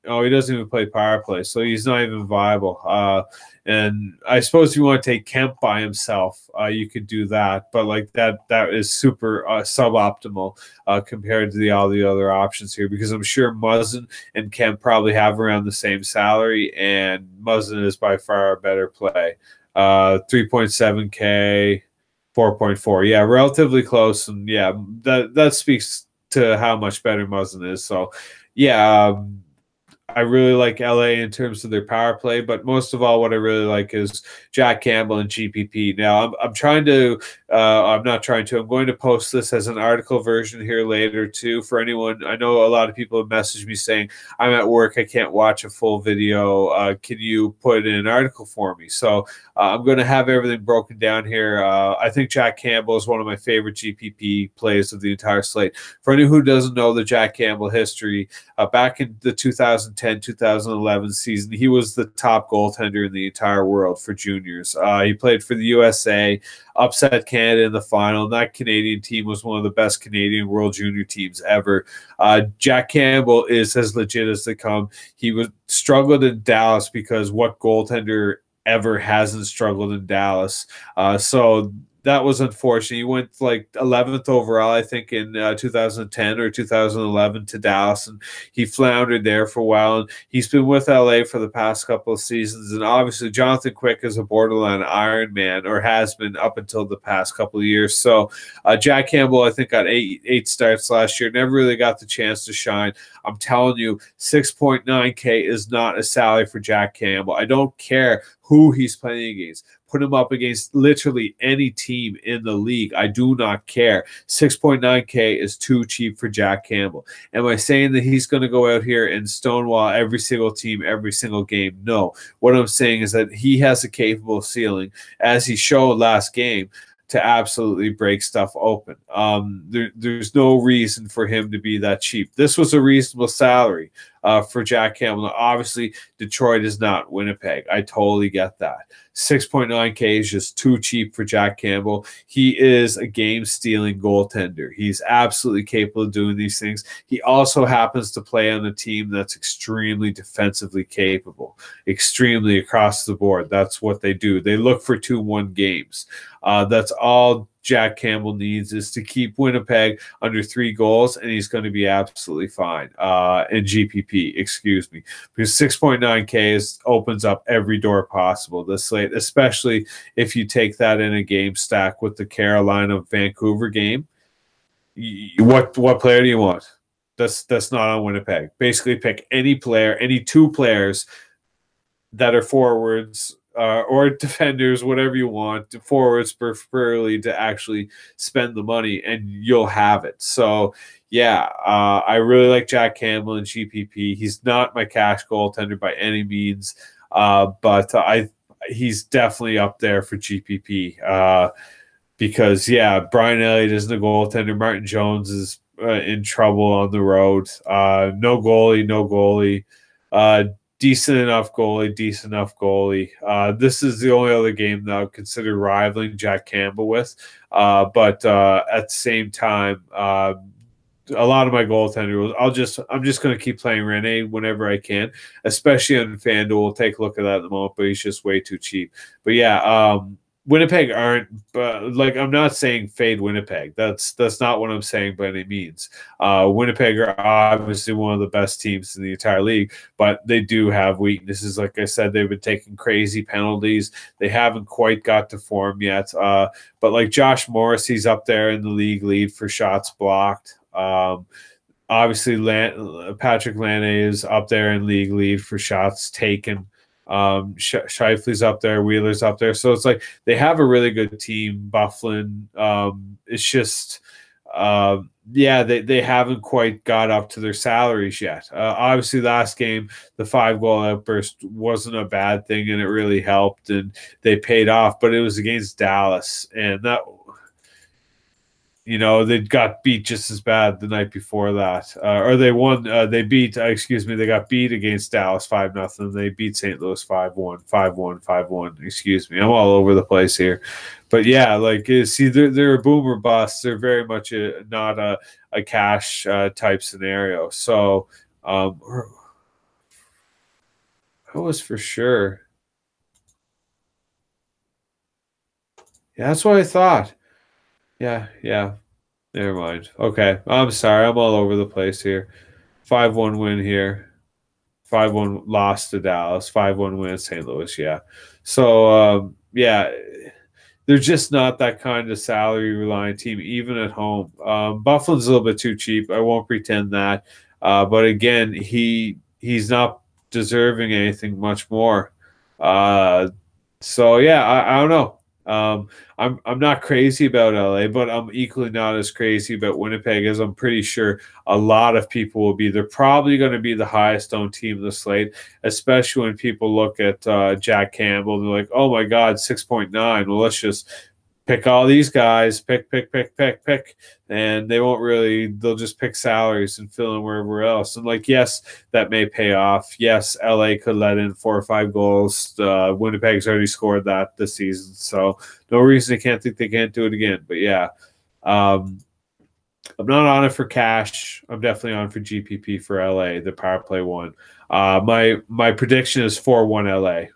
he doesn't even play power play, so he's not even viable. And I suppose if you want to take Kemp by himself, you could do that, but like that is super suboptimal compared to all the other options here, because I'm sure Muzzin and Kemp probably have around the same salary, and Muzzin is by far a better play. 3.7K, 4.4, yeah, relatively close, and yeah, that speaks to how much better Muzzin is. So yeah. I really like LA in terms of their power play, but most of all, what I really like is Jack Campbell and GPP. Now, I'm trying to, I'm not trying to, I'm going to post this as an article version here later too for anyone. I know a lot of people have messaged me saying, I'm at work, I can't watch a full video. Can you put in an article for me? So I'm going to have everything broken down here. I think Jack Campbell is one of my favorite GPP plays of the entire slate. For anyone who doesn't know the Jack Campbell history, back in the 2010-2011 season, he was the top goaltender in the entire world for juniors. He played for the USA, upset Canada in the final, and that Canadian team was one of the best Canadian World Junior teams ever. Jack Campbell is as legit as they come. He was struggled in Dallas because what goaltender ever hasn't struggled in Dallas? So that was unfortunate. He went like 11th overall, I think, in 2010 or 2011 to Dallas, and he floundered there for a while. And he's been with LA for the past couple of seasons. And obviously, Jonathan Quick is a borderline Iron Man, or has been up until the past couple of years. So Jack Campbell, I think, got eight starts last year. Never really got the chance to shine. I'm telling you, 6.9K is not a salary for Jack Campbell. I don't care who he's playing against. Put him up against literally any team in the league. I do not care. 6.9K is too cheap for Jack Campbell. Am I saying that he's going to go out here and stonewall every single team, every single game? No. What I'm saying is that he has a capable ceiling, as he showed last game, to absolutely break stuff open. There's no reason for him to be that cheap. This was a reasonable salary for Jack Campbell. Now, obviously, Detroit is not Winnipeg. I totally get that. 6.9K is just too cheap for Jack Campbell. He is a game-stealing goaltender. He's absolutely capable of doing these things. He also happens to play on a team that's extremely defensively capable, extremely across the board. That's what they do. They look for 2-1 games. That's all Jack Campbell needs, is to keep Winnipeg under 3 goals, and he's going to be absolutely fine. In GPP, excuse me, because 6.9K opens up every door possible this slate, especially if you take that in a game stack with the Carolina-Vancouver game. What player do you want? That's not on Winnipeg. Basically, pick any player, any 2 players that are forwards, or defenders, whatever you want, forwards preferably, to actually spend the money, and you'll have it. So, yeah, I really like Jack Campbell in GPP. He's not my cash goaltender by any means, but he's definitely up there for GPP because, yeah, Brian Elliott isn't a goaltender. Martin Jones is in trouble on the road. No goalie. decent enough goalie. This is the only other game that I would consider rivaling Jack Campbell with. But at the same time, a lot of my goaltender, I'm just going to keep playing Rene whenever I can, especially on FanDuel. We'll take a look at that in a moment, but he's just way too cheap. But yeah, Winnipeg aren't, I'm not saying fade Winnipeg. That's not what I'm saying by any means. Winnipeg are obviously one of the best teams in the entire league, but they do have weaknesses. Like I said, they've been taking crazy penalties. They haven't quite got to form yet. But like Josh Morris, he's up there in the league lead for shots blocked. Obviously, Patrick Laine is up there in league lead for shots taken. Scheifele's up there, Wheeler's up there. So it's like they have a really good team. Bufflin. It's just, they haven't quite got up to their salaries yet. Obviously, last game, the 5-goal outburst wasn't a bad thing, and it really helped, and they paid off. But it was against Dallas, and that. They got beat just as bad the night before that. Or they won. They got beat against Dallas 5-0. They beat St. Louis 5-1, 5-1, 5-1. Excuse me. I'm all over the place here. But yeah, they're a boomer bust. They're very much not a cash type scenario. So that was for sure. Yeah, that's what I thought. Yeah. Never mind. Okay. I'm sorry. I'm all over the place here. 5-1 win here. 5-1 loss to Dallas. 5-1 win at St. Louis. Yeah. So, they're just not that kind of salary reliant team, even at home. Bufflin's a little bit too cheap. I won't pretend that. But again, he's not deserving anything much more. I don't know. I'm not crazy about LA, but I'm equally not as crazy about Winnipeg as I'm pretty sure a lot of people will be. They're probably going to be the highest owned team of the slate, especially when people look at Jack Campbell. They're like, oh my God, 6.9. Well, let's just pick all these guys, pick. And they'll just pick salaries and fill in wherever else. And yes, that may pay off. Yes, LA could let in 4 or 5 goals. Winnipeg's already scored that this season. So no reason they can't think they can't do it again. But yeah, I'm not on it for cash. I'm definitely on for GPP for LA, the power play one. My prediction is 4-1 LA.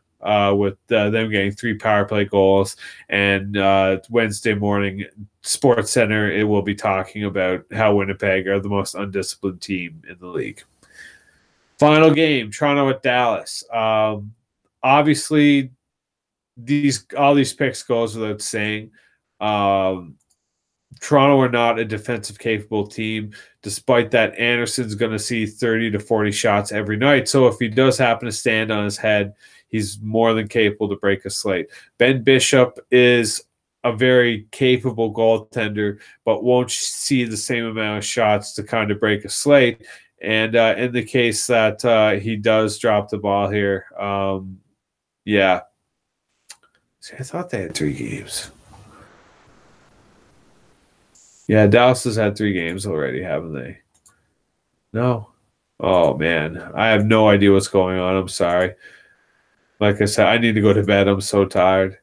With them getting 3 power play goals. And Wednesday morning, Sports Center, it will be talking about how Winnipeg are the most undisciplined team in the league. Final game, Toronto at Dallas. Obviously, all these picks goes without saying. Toronto are not a defensive capable team. Despite that, Anderson's going to see 30 to 40 shots every night. So if he does happen to stand on his head, he's more than capable to break a slate. Ben Bishop is a very capable goaltender, but won't see the same amount of shots to kind of break a slate. And in the case that he does drop the ball here, See, I thought they had 3 games. Yeah, Dallas has had 3 games already, haven't they? No. Oh, man. I have no idea what's going on. I'm sorry. Like I said, I need to go to bed. I'm so tired.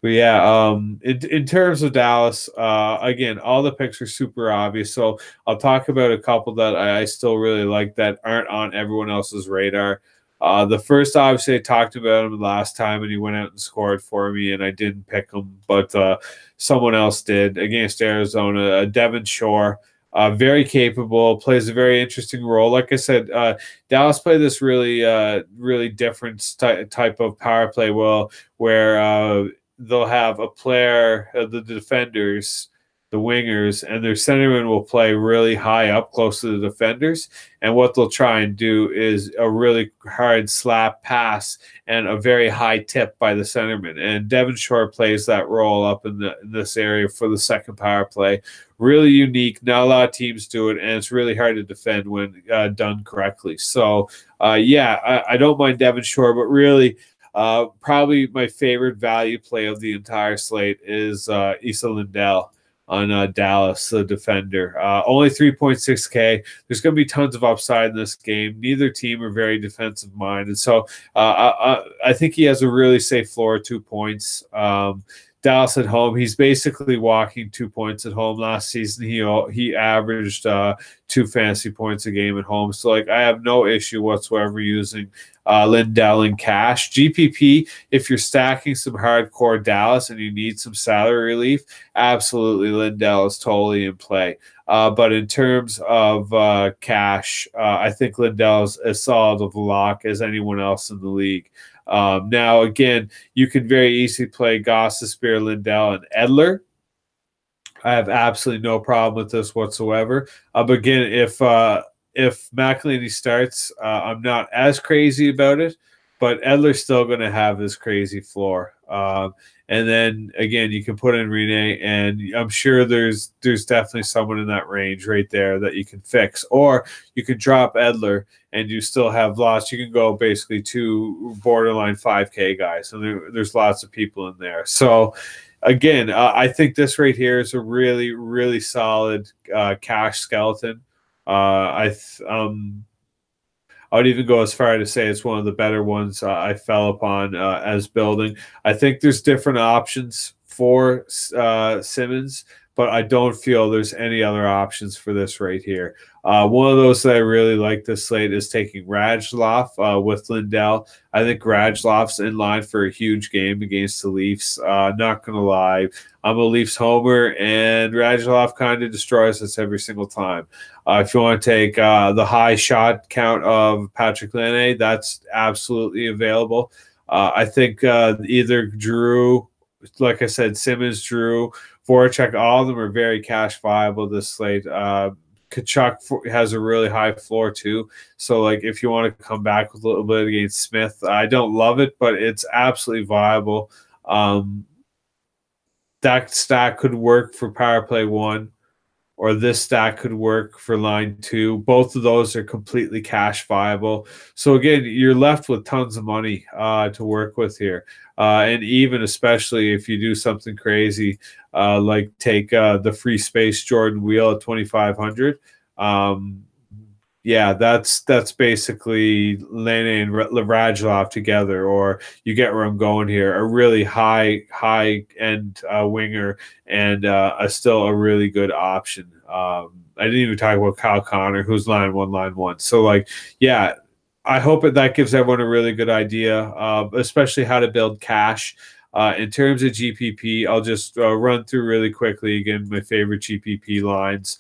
But yeah, in terms of Dallas, again, all the picks are super obvious. So I'll talk about a couple that I still really like that aren't on everyone else's radar. The first, obviously, I talked about him last time, and he went out and scored for me, and I didn't pick him, but someone else did against Arizona. Devon Shore. Very capable, plays a very interesting role. Like I said, Dallas play this really different type of power play where they'll have a player, the defenders, the wingers, and their centerman will play really high up close to the defenders. And what they'll try and do is a really hard slap pass and a very high tip by the centerman. And Devon Shore plays that role up in this area for the second power play. Really unique. Not a lot of teams do it, and it's really hard to defend when done correctly. So, I don't mind Devon Shore, but really probably my favorite value play of the entire slate is Issa Lindell. on Dallas, the defender. Only 3.6K. There's going to be tons of upside in this game. Neither team are very defensive minded. So I think he has a really safe floor of 2 points. Dallas at home, he's basically walking 2 points at home. Last season, he averaged 2 fantasy points a game at home. So, like, I have no issue whatsoever using Lindell in cash. GPP, if you're stacking some hardcore Dallas and you need some salary relief, absolutely Lindell is totally in play. But in terms of cash, I think Lindell is as solid of a lock as anyone else in the league. Now, again, you can very easily play Gostisbehere, Lindell, and Edler. I have absolutely no problem with this whatsoever. But again, if McElhinney starts, I'm not as crazy about it, but Edler's still going to have this crazy floor. And then again, you can put in Rene, and I'm sure there's definitely someone in that range right there that you can fix, or you can drop Edler and you still have lots. You can go basically 2 borderline 5K guys, and there's lots of people in there. So again, I think this right here is a really, really solid cash skeleton. I would even go as far to say it's one of the better ones I fell upon as building. I think there's different options for Simmons, but I don't feel there's any other options for this right here. One of those that I really like this slate is taking Radulov with Lindell. I think Radulov's in line for a huge game against the Leafs. Not going to lie, I'm a Leafs homer, and Radulov kind of destroys us every single time. If you want to take the high shot count of Patrick Laine, that's absolutely available. I think either Drew, like I said, Simmons, Drew, Voracek, all of them are very cash viable this slate. Kachuk has a really high floor too. So, like, if you want to come back with a little bit against Smith, I don't love it, but it's absolutely viable. That stack could work for power play 1, or this stack could work for line 2. Both of those are completely cash viable. So again, you're left with tons of money to work with here. And even especially if you do something crazy, like take the free space Jordan Wheel at 2,500. Yeah, that's basically Laine and Radulov together, or you get where I'm going here. A really high end winger, and still a really good option. I didn't even talk about Kyle Connor, who's line one. So, like, yeah, I hope that gives everyone a really good idea, especially how to build cash. In terms of GPP, I'll just run through really quickly again my favorite GPP lines.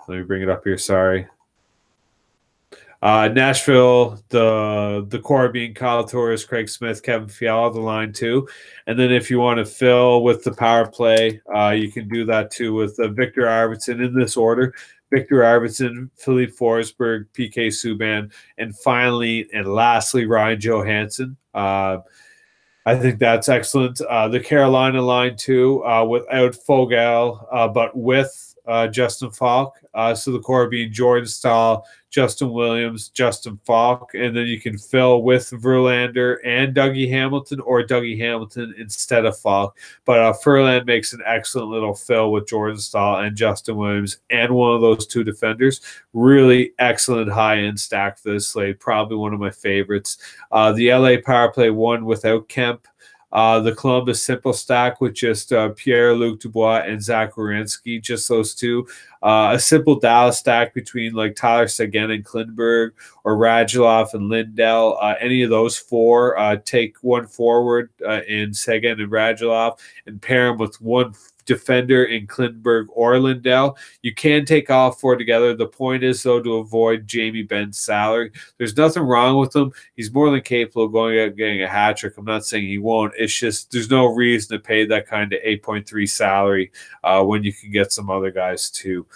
Let me bring it up here. Sorry. Nashville, the core being Kyle Torres, Craig Smith, Kevin Fiala, the line 2. And then if you want to fill with the power play, you can do that too with Victor Arvidsson in this order. Victor Arvidsson, Philippe Forsberg, PK Subban, and finally and lastly, Ryan Johansson. I think that's excellent. The Carolina line 2 without Foegele, but with Justin Falk. So the core being Jordan Staal, Justin Williams, Justin Falk, and then you can fill with Verlander and Dougie Hamilton, or Dougie Hamilton instead of Falk. But Furlan makes an excellent little fill with Jordan Staal and Justin Williams and one of those 2 defenders. Really excellent high-end stack for this slate. Probably one of my favorites. The LA power play 1 without Kemp. The Columbus simple stack with just Pierre-Luc Dubois and Zach Werenski, just those 2. A simple Dallas stack between like Tyler Seguin and Klingberg, or Radulov and Lindell. Any of those 4, take 1 forward in Seguin and Radulov and pair them with 1 defender in Klingberg or Lindell. You can take all 4 together. The point is, though, to avoid Jamie Benn's salary. There's nothing wrong with him. He's more than capable of going out and getting a hat trick. I'm not saying he won't. It's just there's no reason to pay that kind of 8.3 salary when you can get some other guys too.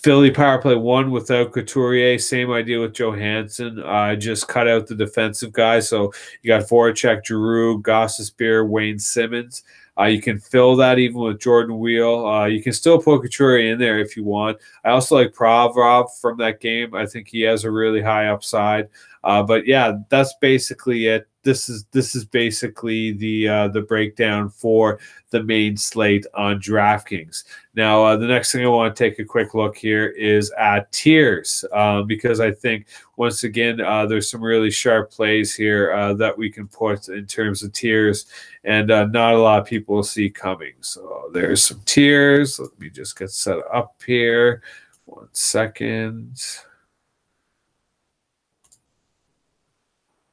Philly power play 1 without Couturier. Same idea with Johansson. Just cut out the defensive guys. So you got Voracek, Giroux, Gostisbehere, Wayne Simmons. You can fill that even with Jordan Wheel. You can still put Couturier in there if you want. I also like Provorov from that game. I think he has a really high upside. But yeah, that's basically it. this is basically the breakdown for the main slate on DraftKings. Now, the next thing I want to take a quick look here is at tiers, because I think once again there's some really sharp plays here that we can put in terms of tiers, and not a lot of people will see coming. So there's some tiers. Let me just get set up here. 1 second.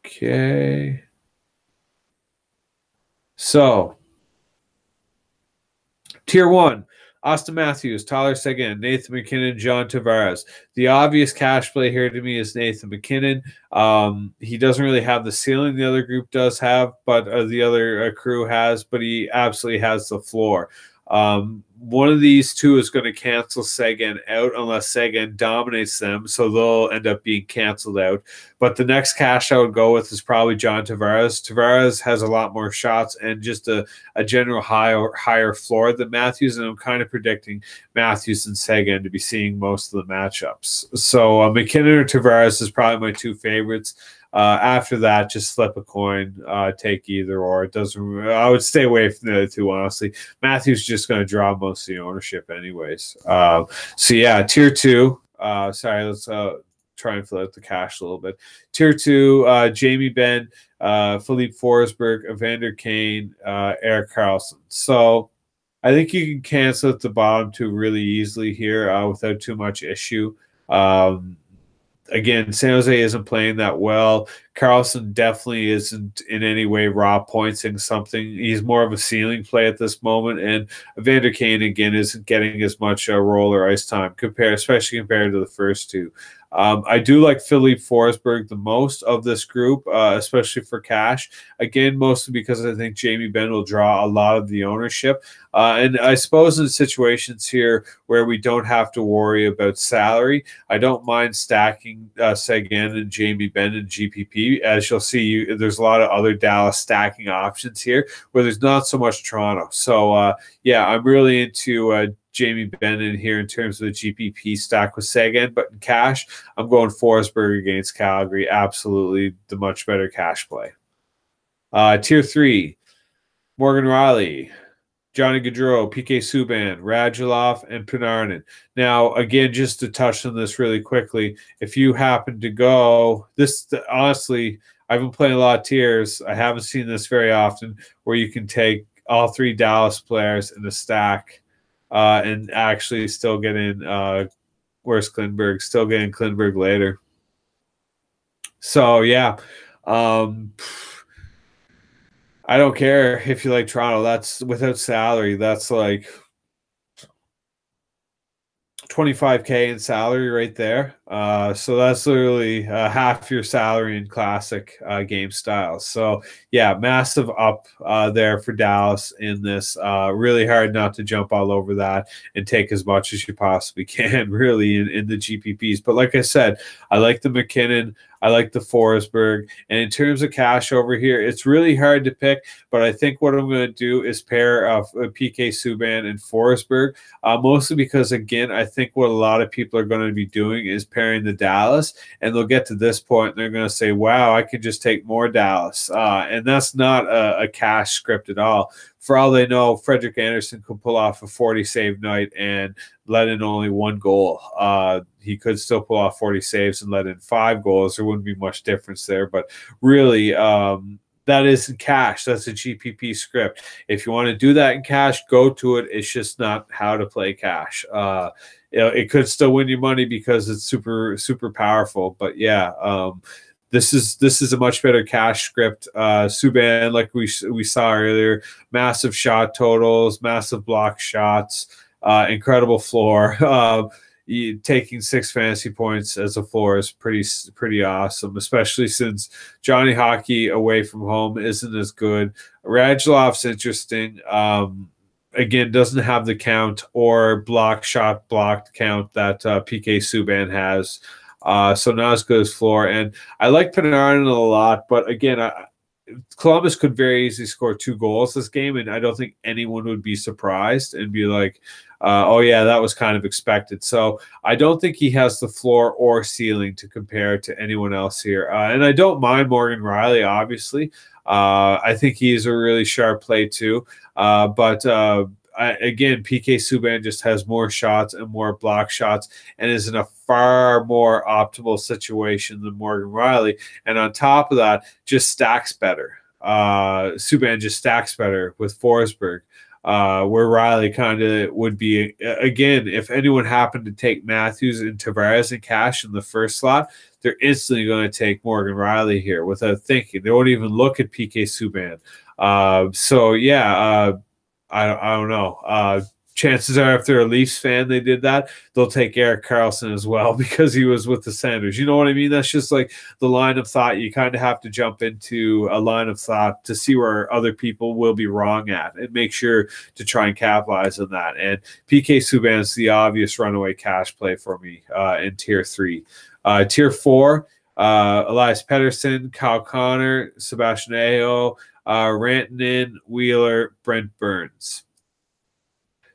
Okay. So, tier 1, Austin Matthews, Tyler Seguin, Nathan MacKinnon, John Tavares. The obvious cash play here to me is Nathan MacKinnon. He doesn't really have the ceiling the other group does have, but the other crew has, but he absolutely has the floor. One of these two is going to cancel Seguin out unless Seguin dominates them, so they'll end up being canceled out. But the next cash I would go with is probably John Tavares. Tavares has a lot more shots and just a general higher floor than Matthews, and I'm kind of predicting Matthews and Seguin to be seeing most of the matchups. So McKinnon or Tavares is probably my two favorites. After that, just flip a coin, take either or. It doesn't. I would stay away from the other two, honestly. Matthews just going to draw most of the ownership, anyways. So yeah, tier 2. Sorry, let's try and fill out the cash a little bit. Tier 2: Jamie Benn, Philippe Forsberg, Evander Kane, Erik Karlsson. So I think you can cancel at the bottom two really easily here without too much issue. Again, San Jose isn't playing that well. Karlsson definitely isn't in any way raw pointing something. He's more of a ceiling play at this moment. And Evander Kane, again, isn't getting as much roll or ice time, especially compared to the first two. I do like Philippe Forsberg the most of this group, especially for cash. Again, mostly because I think Jamie Benn will draw a lot of the ownership. And I suppose in situations here where we don't have to worry about salary, I don't mind stacking Seguin and Jamie Benn and GPP. As you'll see, there's a lot of other Dallas stacking options here where there's not so much Toronto. So, yeah, I'm really into Jamie Benn in here in terms of the GPP stack with Seguin, but in cash, I'm going Forsberg against Calgary. Absolutely the much better cash play. Tier 3, Morgan Rielly, Johnny Gaudreau, PK Subban, Radulov, and Panarin. Now, again, just to touch on this really quickly, if you happen to go, honestly, I've been playing a lot of tiers. I haven't seen this very often where you can take all three Dallas players in a stack and actually still get in, where's Klingberg? Still getting Klingberg later. So, yeah. I don't care if you like Toronto. That's without salary. That's like $25K in salary right there. So that's literally half your salary in classic game styles. So yeah, massive up there for Dallas in this. Really hard not to jump all over that and take as much as you possibly can, really, in the GPPs. But like I said, I like the McKinnon. I like the Forsberg. And in terms of cash over here, it's really hard to pick. But I think what I'm going to do is pair PK Subban and Forsberg, mostly because, again, I think what a lot of people are going to be doing is pairing the Dallas. And they'll get to this point and they're going to say, wow, I could just take more Dallas. And that's not a cash script at all. For all they know, Frederik Andersen could pull off a 40-save night and let in only one goal. He could still pull off 40 saves and let in 5 goals. There wouldn't be much difference there. But really, that isn't cash. That's a GPP script. If you want to do that in cash, go to it. It's just not how to play cash. It could still win you money because it's super, super powerful. But yeah, this is a much better cash script. Subban, like we saw earlier, massive shot totals, massive block shots, incredible floor. Taking 6 fantasy points as a floor is pretty awesome, especially since Johnny Hockey away from home isn't as good. Radulov's interesting. Again, doesn't have the count or shot blocked count that PK Subban has. So not as good as floor. And I like Panarin a lot, but again, Columbus could very easily score 2 goals this game, and I don't think anyone would be surprised and be like, oh, yeah, that was kind of expected. So I don't think he has the floor or ceiling to compare to anyone else here. And I don't mind Morgan Riley, obviously. I think he's a really sharp play too. But again, PK Subban just has more shots and more block shots and is in a far more optimal situation than Morgan Riley. And on top of that, just stacks better. Subban just stacks better with Forsberg. Where Riley kind of would be, again, if anyone happened to take Matthews and Tavares and cash in the first slot, they're instantly going to take Morgan Riley here without thinking. They won't even look at PK Subban. So, yeah, I don't know. Chances are, if they're a Leafs fan, they did that, they'll take Erik Karlsson as well because he was with the Sanders. You know what I mean? That's just like the line of thought. You kind of have to jump into a line of thought to see where other people will be wrong at and make sure to try and capitalize on that. And PK Subban is the obvious runaway cash play for me in Tier 3. Tier 4, Elias Pettersson, Kyle Connor, Sebastian Aho, Rantanen, Wheeler, Brent Burns.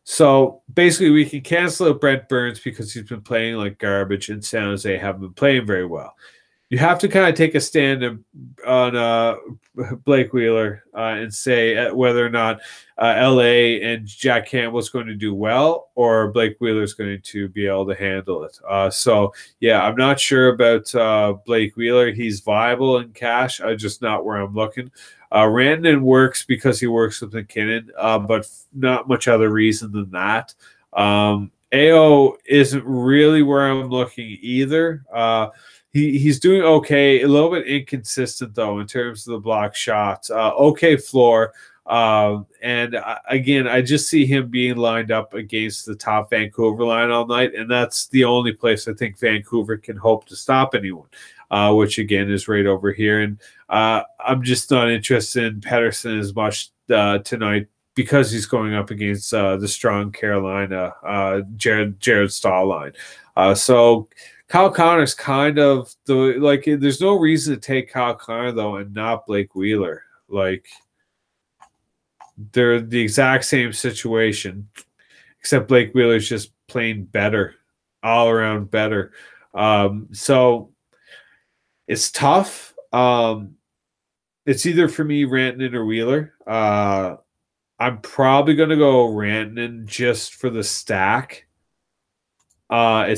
So basically, we can cancel out Brent Burns because he's been playing like garbage, and San Jose haven't been playing very well. You have to kind of take a stand on Blake Wheeler and say whether or not LA and Jack Campbell is going to do well, or Blake Wheeler is going to be able to handle it. So, yeah, I'm not sure about Blake Wheeler. He's viable in cash, just not where I'm looking. Rantanen works because he works with McKinnon, but not much other reason than that. AO isn't really where I'm looking either. He's doing okay, a little bit inconsistent, though, in terms of the block shots. Okay floor. And again, I just see him being lined up against the top Vancouver line all night, and that's the only place I think Vancouver can hope to stop anyone, which, again, is right over here. And I'm just not interested in Pettersson as much tonight because he's going up against the strong Carolina Jared Stahl line. So Kyle Connor's kind of there's no reason to take Kyle Connor, though, and not Blake Wheeler. Like, they're the exact same situation, except Blake Wheeler's just playing better, all around better. So it's tough. It's either for me, Rantanen or Wheeler. I'm probably going to go Rantanen just for the stack. I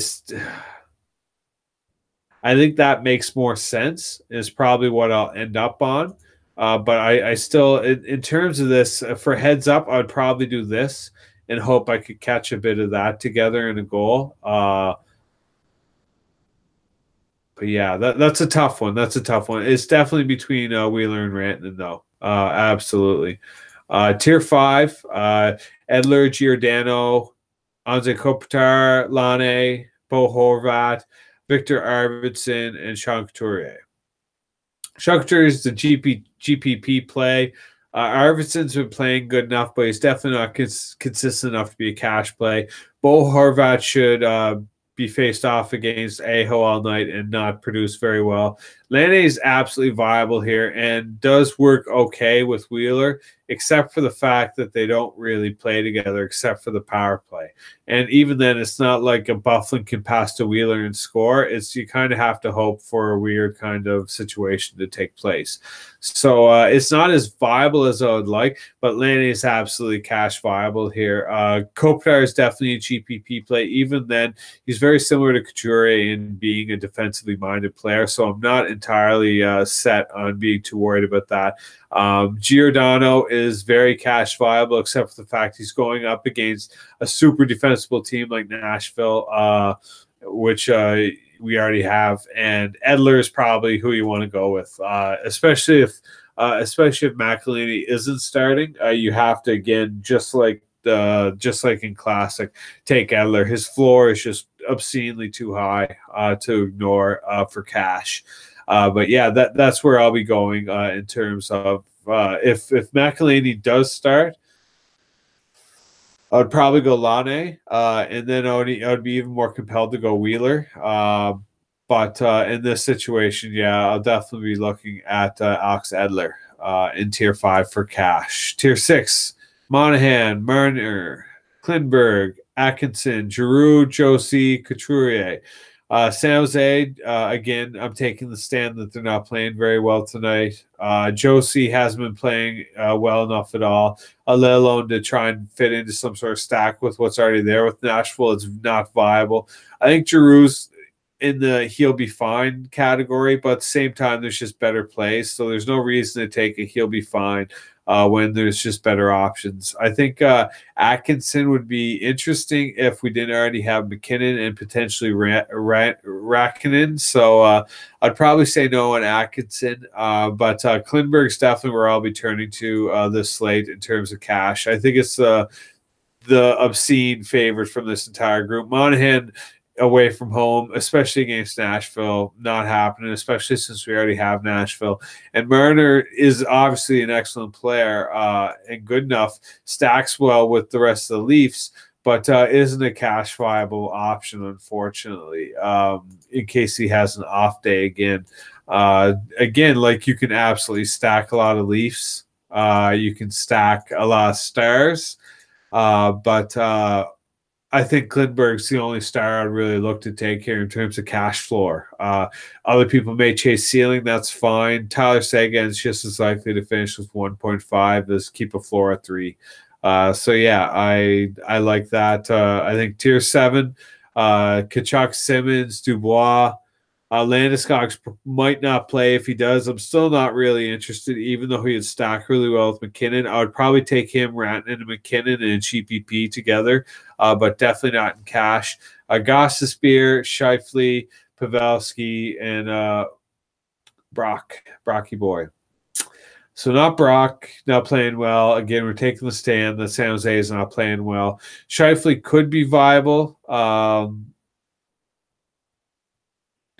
think that makes more sense. Is probably what I'll end up on. But I still, in terms of this, for heads up, I'd probably do this and hope I could catch a bit of that together in a goal. But yeah, that's a tough one. That's a tough one. It's definitely between Wheeler and Rantanen, though. Absolutely. Tier 5, Edler, Giordano, Anze Kopitar, Lane, Bo Horvat, Victor Arvidsson, and Sean Couturier. Sean Couturier is the GPP play. Arvidsson's been playing good enough, but he's definitely not consistent enough to be a cash play. Bo Horvat should be faced off against Aho all night and not produce very well. Lane is absolutely viable here and does work okay with Wheeler, except for the fact that they don't really play together except for the power play. And even then, it's not like a Bufflin can pass to Wheeler and score. It's you kind of have to hope for a weird kind of situation to take place. So it's not as viable as I would like, but Lane is absolutely cash viable here. Kopitar is definitely a GPP play. Even then, he's very similar to Couturier in being a defensively minded player, so I'm not entirely set on being too worried about that. Giordano is very cash viable, except for the fact he's going up against a super defensible team like Nashville, which we already have. And Edler is probably who you want to go with, especially if McElhinney isn't starting. You have to, again, just like in Classic, take Edler. His floor is just obscenely too high to ignore for cash. But yeah, that's where I'll be going in terms of if McElhinney does start, I'd probably go Lane, and then I would be even more compelled to go Wheeler. But in this situation, yeah, I'll definitely be looking at Alex Edler. in tier 5 for cash. Tier 6, Monahan, Marner, Klingberg, Atkinson, Giroux, Josie, Couturier. San Jose, again, I'm taking the stand that they're not playing very well tonight. Josie hasn't been playing well enough at all, let alone to try and fit into some sort of stack with what's already there with Nashville. It's not viable. I think Giroux's in the he'll be fine category, but at the same time, there's just better plays. So there's no reason to take a he'll be fine when there's just better options. I think Atkinson would be interesting if we didn't already have McKinnon and potentially Rakkinen. So I'd probably say no on Atkinson, but Klingberg's definitely where I'll be turning to this slate in terms of cash. I think it's the obscene favorite from this entire group. Monahan away from home, especially against Nashville, not happening, especially since we already have Nashville. And Marner is obviously an excellent player and good enough, stacks well with the rest of the Leafs, but isn't a cash viable option, unfortunately, in case he has an off day again. Again, like you can absolutely stack a lot of Leafs. You can stack a lot of Stars, but I think Klingberg's the only star I'd really look to take here in terms of cash floor. Other people may chase ceiling. That's fine. Tyler Seguin's just as likely to finish with 1.5 as keep a floor at 3. So, yeah, I like that. I think tier 7, Tkachuk, Simmons, Dubois. Landeskog might not play. If he does, I'm still not really interested, even though he would stack really well with McKinnon. I would probably take him, Rantanen, and McKinnon in GPP together, but definitely not in cash. Gostisbehere, Scheifele, Pavelski, and Brocky Boy. So not Brock, not playing well. Again, we're taking the stand that San Jose is not playing well. Scheifele could be viable.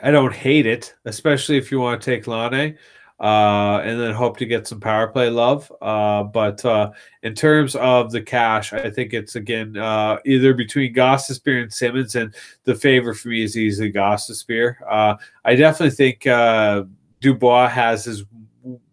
I don't hate it, especially if you want to take Lane and then hope to get some power play love. But in terms of the cash, I think it's, again, either between Gostisbehere and Simmons, and the favorite for me is easily Gostisbehere. I definitely think Dubois has his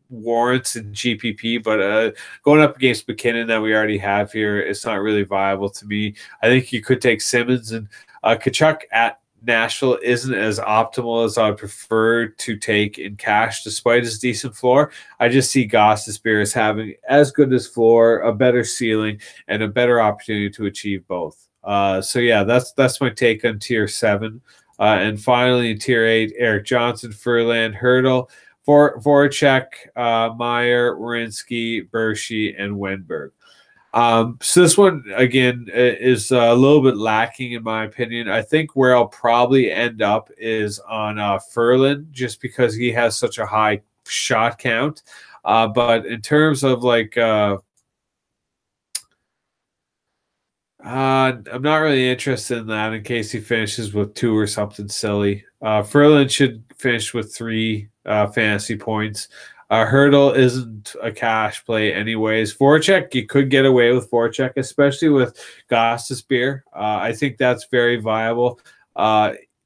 warrants in GPP, but going up against McKinnon that we already have here, it's not really viable to me. I think you could take Simmons, and Tkachuk at Nashville isn't as optimal as I would prefer to take in cash, despite his decent floor. I just see Gostisbehere as having as good as floor, a better ceiling, and a better opportunity to achieve both. So yeah, that's my take on tier 7. And finally, in tier 8, Eric Johnson, Furlan, Hurdle, Voracek, Meyer, Werenski, Bershey, and Wenberg. So this one, again, is a little bit lacking in my opinion. I think where I'll probably end up is on Furlan, just because he has such a high shot count. But in terms of like, I'm not really interested in that in case he finishes with 2 or something silly. Furlan should finish with 3 fantasy points. Hurdle isn't a cash play anyways. Voracek, you could get away with Voracek, especially with Gostisbehere. I think that's very viable.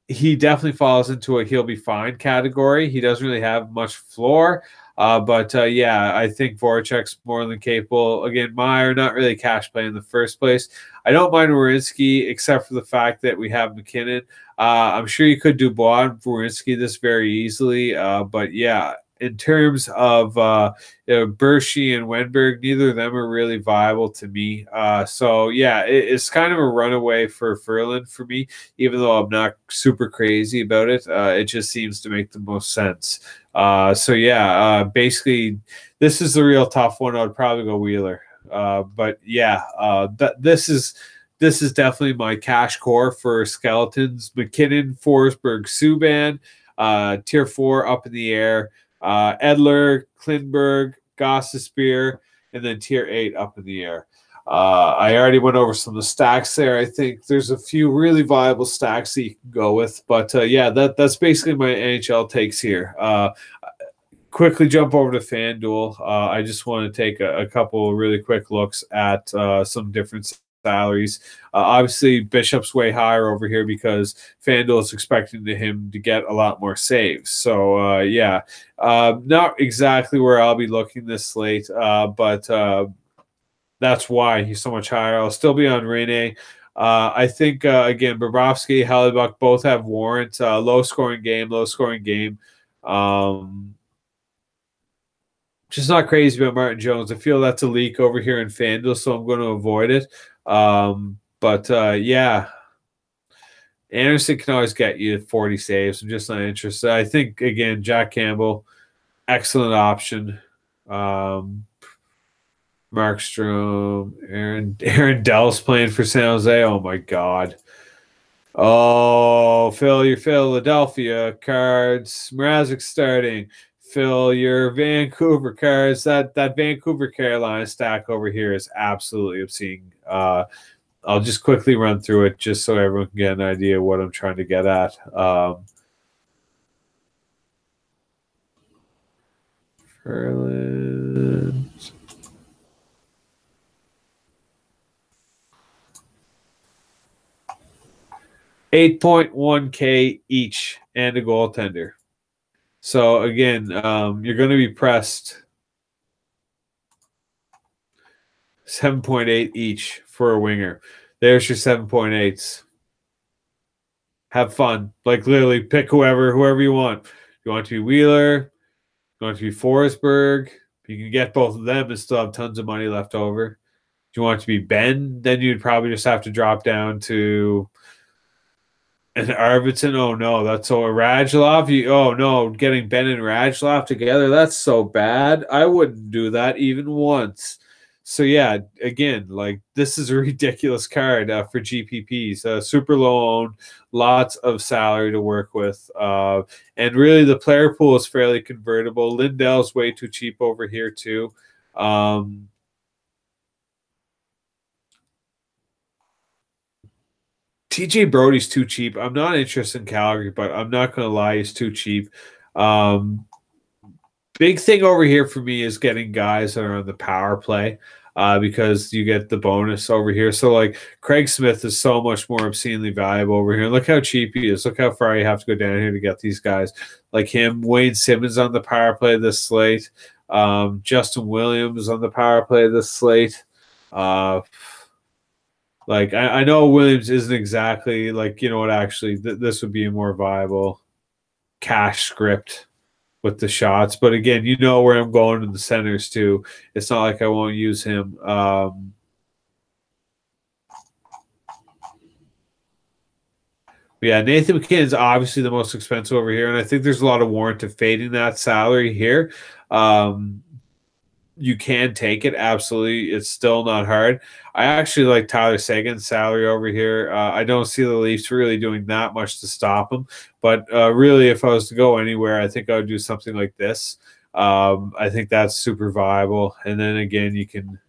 He definitely falls into a he'll be fine category. He doesn't really have much floor. But yeah, I think Voracek's more than capable. Again, Meyer, not really a cash play in the first place. I don't mind Werenski, except for the fact that we have McKinnon. I'm sure you could do Dubois and Werenski this very easily. But yeah, in terms of Bershey and Wenberg, neither of them are really viable to me. So yeah, it's kind of a runaway for Furlan for me, even though I'm not super crazy about it. It just seems to make the most sense. So yeah, basically, this is the real tough one. I'd probably go Wheeler. But yeah, this is definitely my cash core for skeletons. McKinnon, Forsberg, Subban, tier 4 up in the air. Edler, Klingberg, Gostisbehere, and then tier 8 up in the air. I already went over some of the stacks there. I think there's a few really viable stacks that you can go with. But yeah, that's basically my NHL takes here. Quickly jump over to FanDuel. I just want to take a couple of really quick looks at some different salaries. Obviously, Bishop's way higher over here because FanDuel is expecting him to get a lot more saves. So, yeah, not exactly where I'll be looking this slate, but that's why he's so much higher. I'll still be on Rene. I think, again, Bobrovsky, Hellebuck both have warrant. Low-scoring game, low-scoring game. Just not crazy about Martin Jones. I feel that's a leak over here in FanDuel, so I'm going to avoid it. Yeah, Anderson can always get you 40 saves. I'm just not interested. I think, again, Jack Campbell, excellent option. Markstrom, Aaron Dell's playing for San Jose. Oh, my God. Oh, Phil, your Philadelphia Cards. Mrazek starting. Phil, your Vancouver Cards. That Vancouver Carolina stack over here is absolutely obscene. I'll just quickly run through it just so everyone can get an idea of what I'm trying to get at. Ferland. 8.1K each and a goaltender. So again, you're going to be pressed 7.8 each for a winger. There's your 7.8s. Have fun. Like literally pick whoever you want. You want to be Wheeler, you want to be Forsberg. You can get both of them and still have tons of money left over. If you want it to be Ben, then you'd probably just have to drop down to an Arvidsson. Oh no, that's so Radulov. Oh no, getting Ben and Radulov together, that's so bad. I wouldn't do that even once. So yeah, again, like this is a ridiculous card for GPPs. Super low owned, lots of salary to work with, and really the player pool is fairly convertible. Lindell's way too cheap over here too. TJ Brody's too cheap. I'm not interested in Calgary, but I'm not going to lie, he's too cheap. Big thing over here for me is getting guys that are on the power play because you get the bonus over here. So, like, Craig Smith is so much more obscenely valuable over here. Look how cheap he is. Look how far you have to go down here to get these guys. Like him, Wayne Simmons on the power play this slate. Justin Williams on the power play this slate. Like, I know Williams isn't exactly, like, you know what, actually, this would be a more viable cash script with the shots. But again, you know where I'm going in the centers too. It's not like I won't use him. Yeah, Nathan McKinnon's obviously the most expensive over here, and I think there's a lot of warrant to fading that salary here. You can take it, absolutely. It's still not hard. I actually like Tyler Seguin's salary over here. I don't see the Leafs really doing that much to stop him. But really, if I was to go anywhere, I think I would do something like this. I think that's super viable. And then again, you can –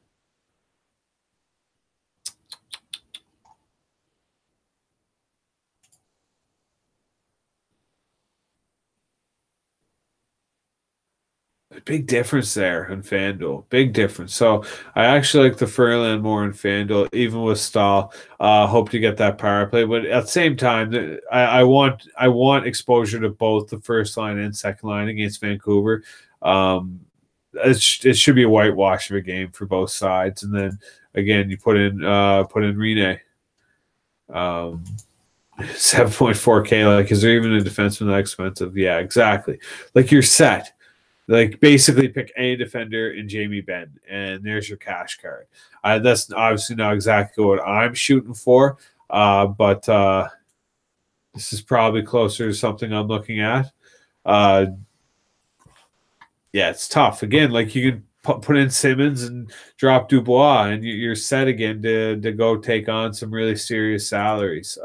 big difference there in FanDuel. Big difference. So I actually like the Ferland more in FanDuel, even with Stahl. Hope to get that power play. But at the same time, I want exposure to both the first line and second line against Vancouver. It should be a whitewash of a game for both sides. And then again, you put in Rene. 7.4K. Like, is there even a defenseman that expensive? Yeah, exactly. Like, you're set. Like, basically pick any defender in Jamie Benn, and there's your cash card. That's obviously not exactly what I'm shooting for, but this is probably closer to something I'm looking at. Yeah, it's tough. Again, like, you can put in Simmons and drop Dubois, and you're set again to go take on some really serious salaries.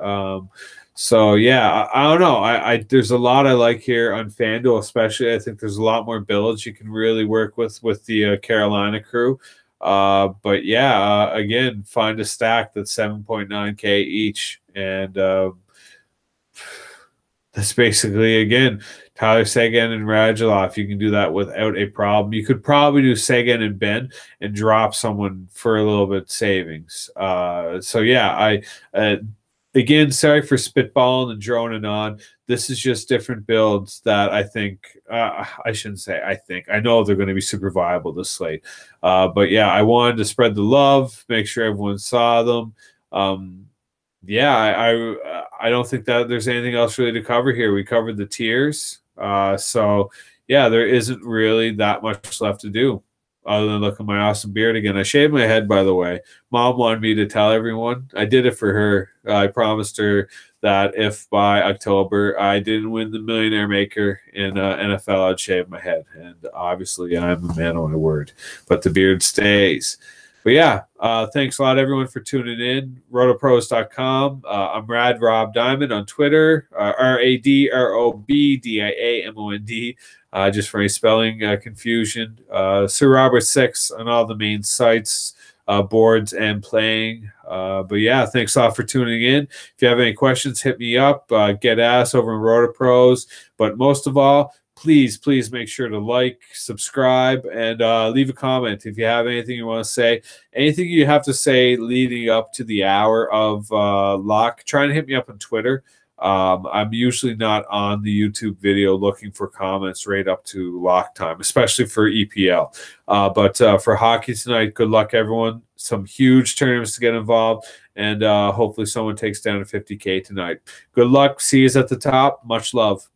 So yeah, I don't know. There's a lot I like here on FanDuel, especially. I think there's a lot more builds you can really work with the Carolina crew. But yeah, again, find a stack that's 7.9K each, and that's basically, again, Tyler Seguin and Radulov, you can do that without a problem. You could probably do Seguin and Ben and drop someone for a little bit savings. So yeah, again, sorry for spitballing and droning on. This is just different builds that I think, I shouldn't say I think. I know they're going to be super viable this slate. But yeah, I wanted to spread the love, make sure everyone saw them. Yeah, I don't think that there's anything else really to cover here. We covered the tiers. So yeah, there isn't really that much left to do other than look at my awesome beard again. I shaved my head, by the way. Mom wanted me to tell everyone. I did it for her. I promised her that if by October I didn't win the Millionaire Maker in NFL, I'd shave my head. And obviously I'm a man on my word, but the beard stays. But yeah, thanks a lot, everyone, for tuning in. RotoPros.com. I'm Rad Rob Diamond on Twitter, RADROBDIAMOND, just for any spelling confusion. Sir Robert 6 on all the main sites, boards, and playing. But yeah, thanks a lot for tuning in. If you have any questions, hit me up. Get ass over in RotoPros. But most of all, please make sure to like, subscribe, and leave a comment if you have anything you want to say. Anything you have to say leading up to the hour of lock, try and hit me up on Twitter. I'm usually not on the YouTube video looking for comments right up to lock time, especially for EPL. But for hockey tonight, good luck, everyone. Some huge tournaments to get involved, and hopefully someone takes down a 50K tonight. Good luck. See you at the top. Much love.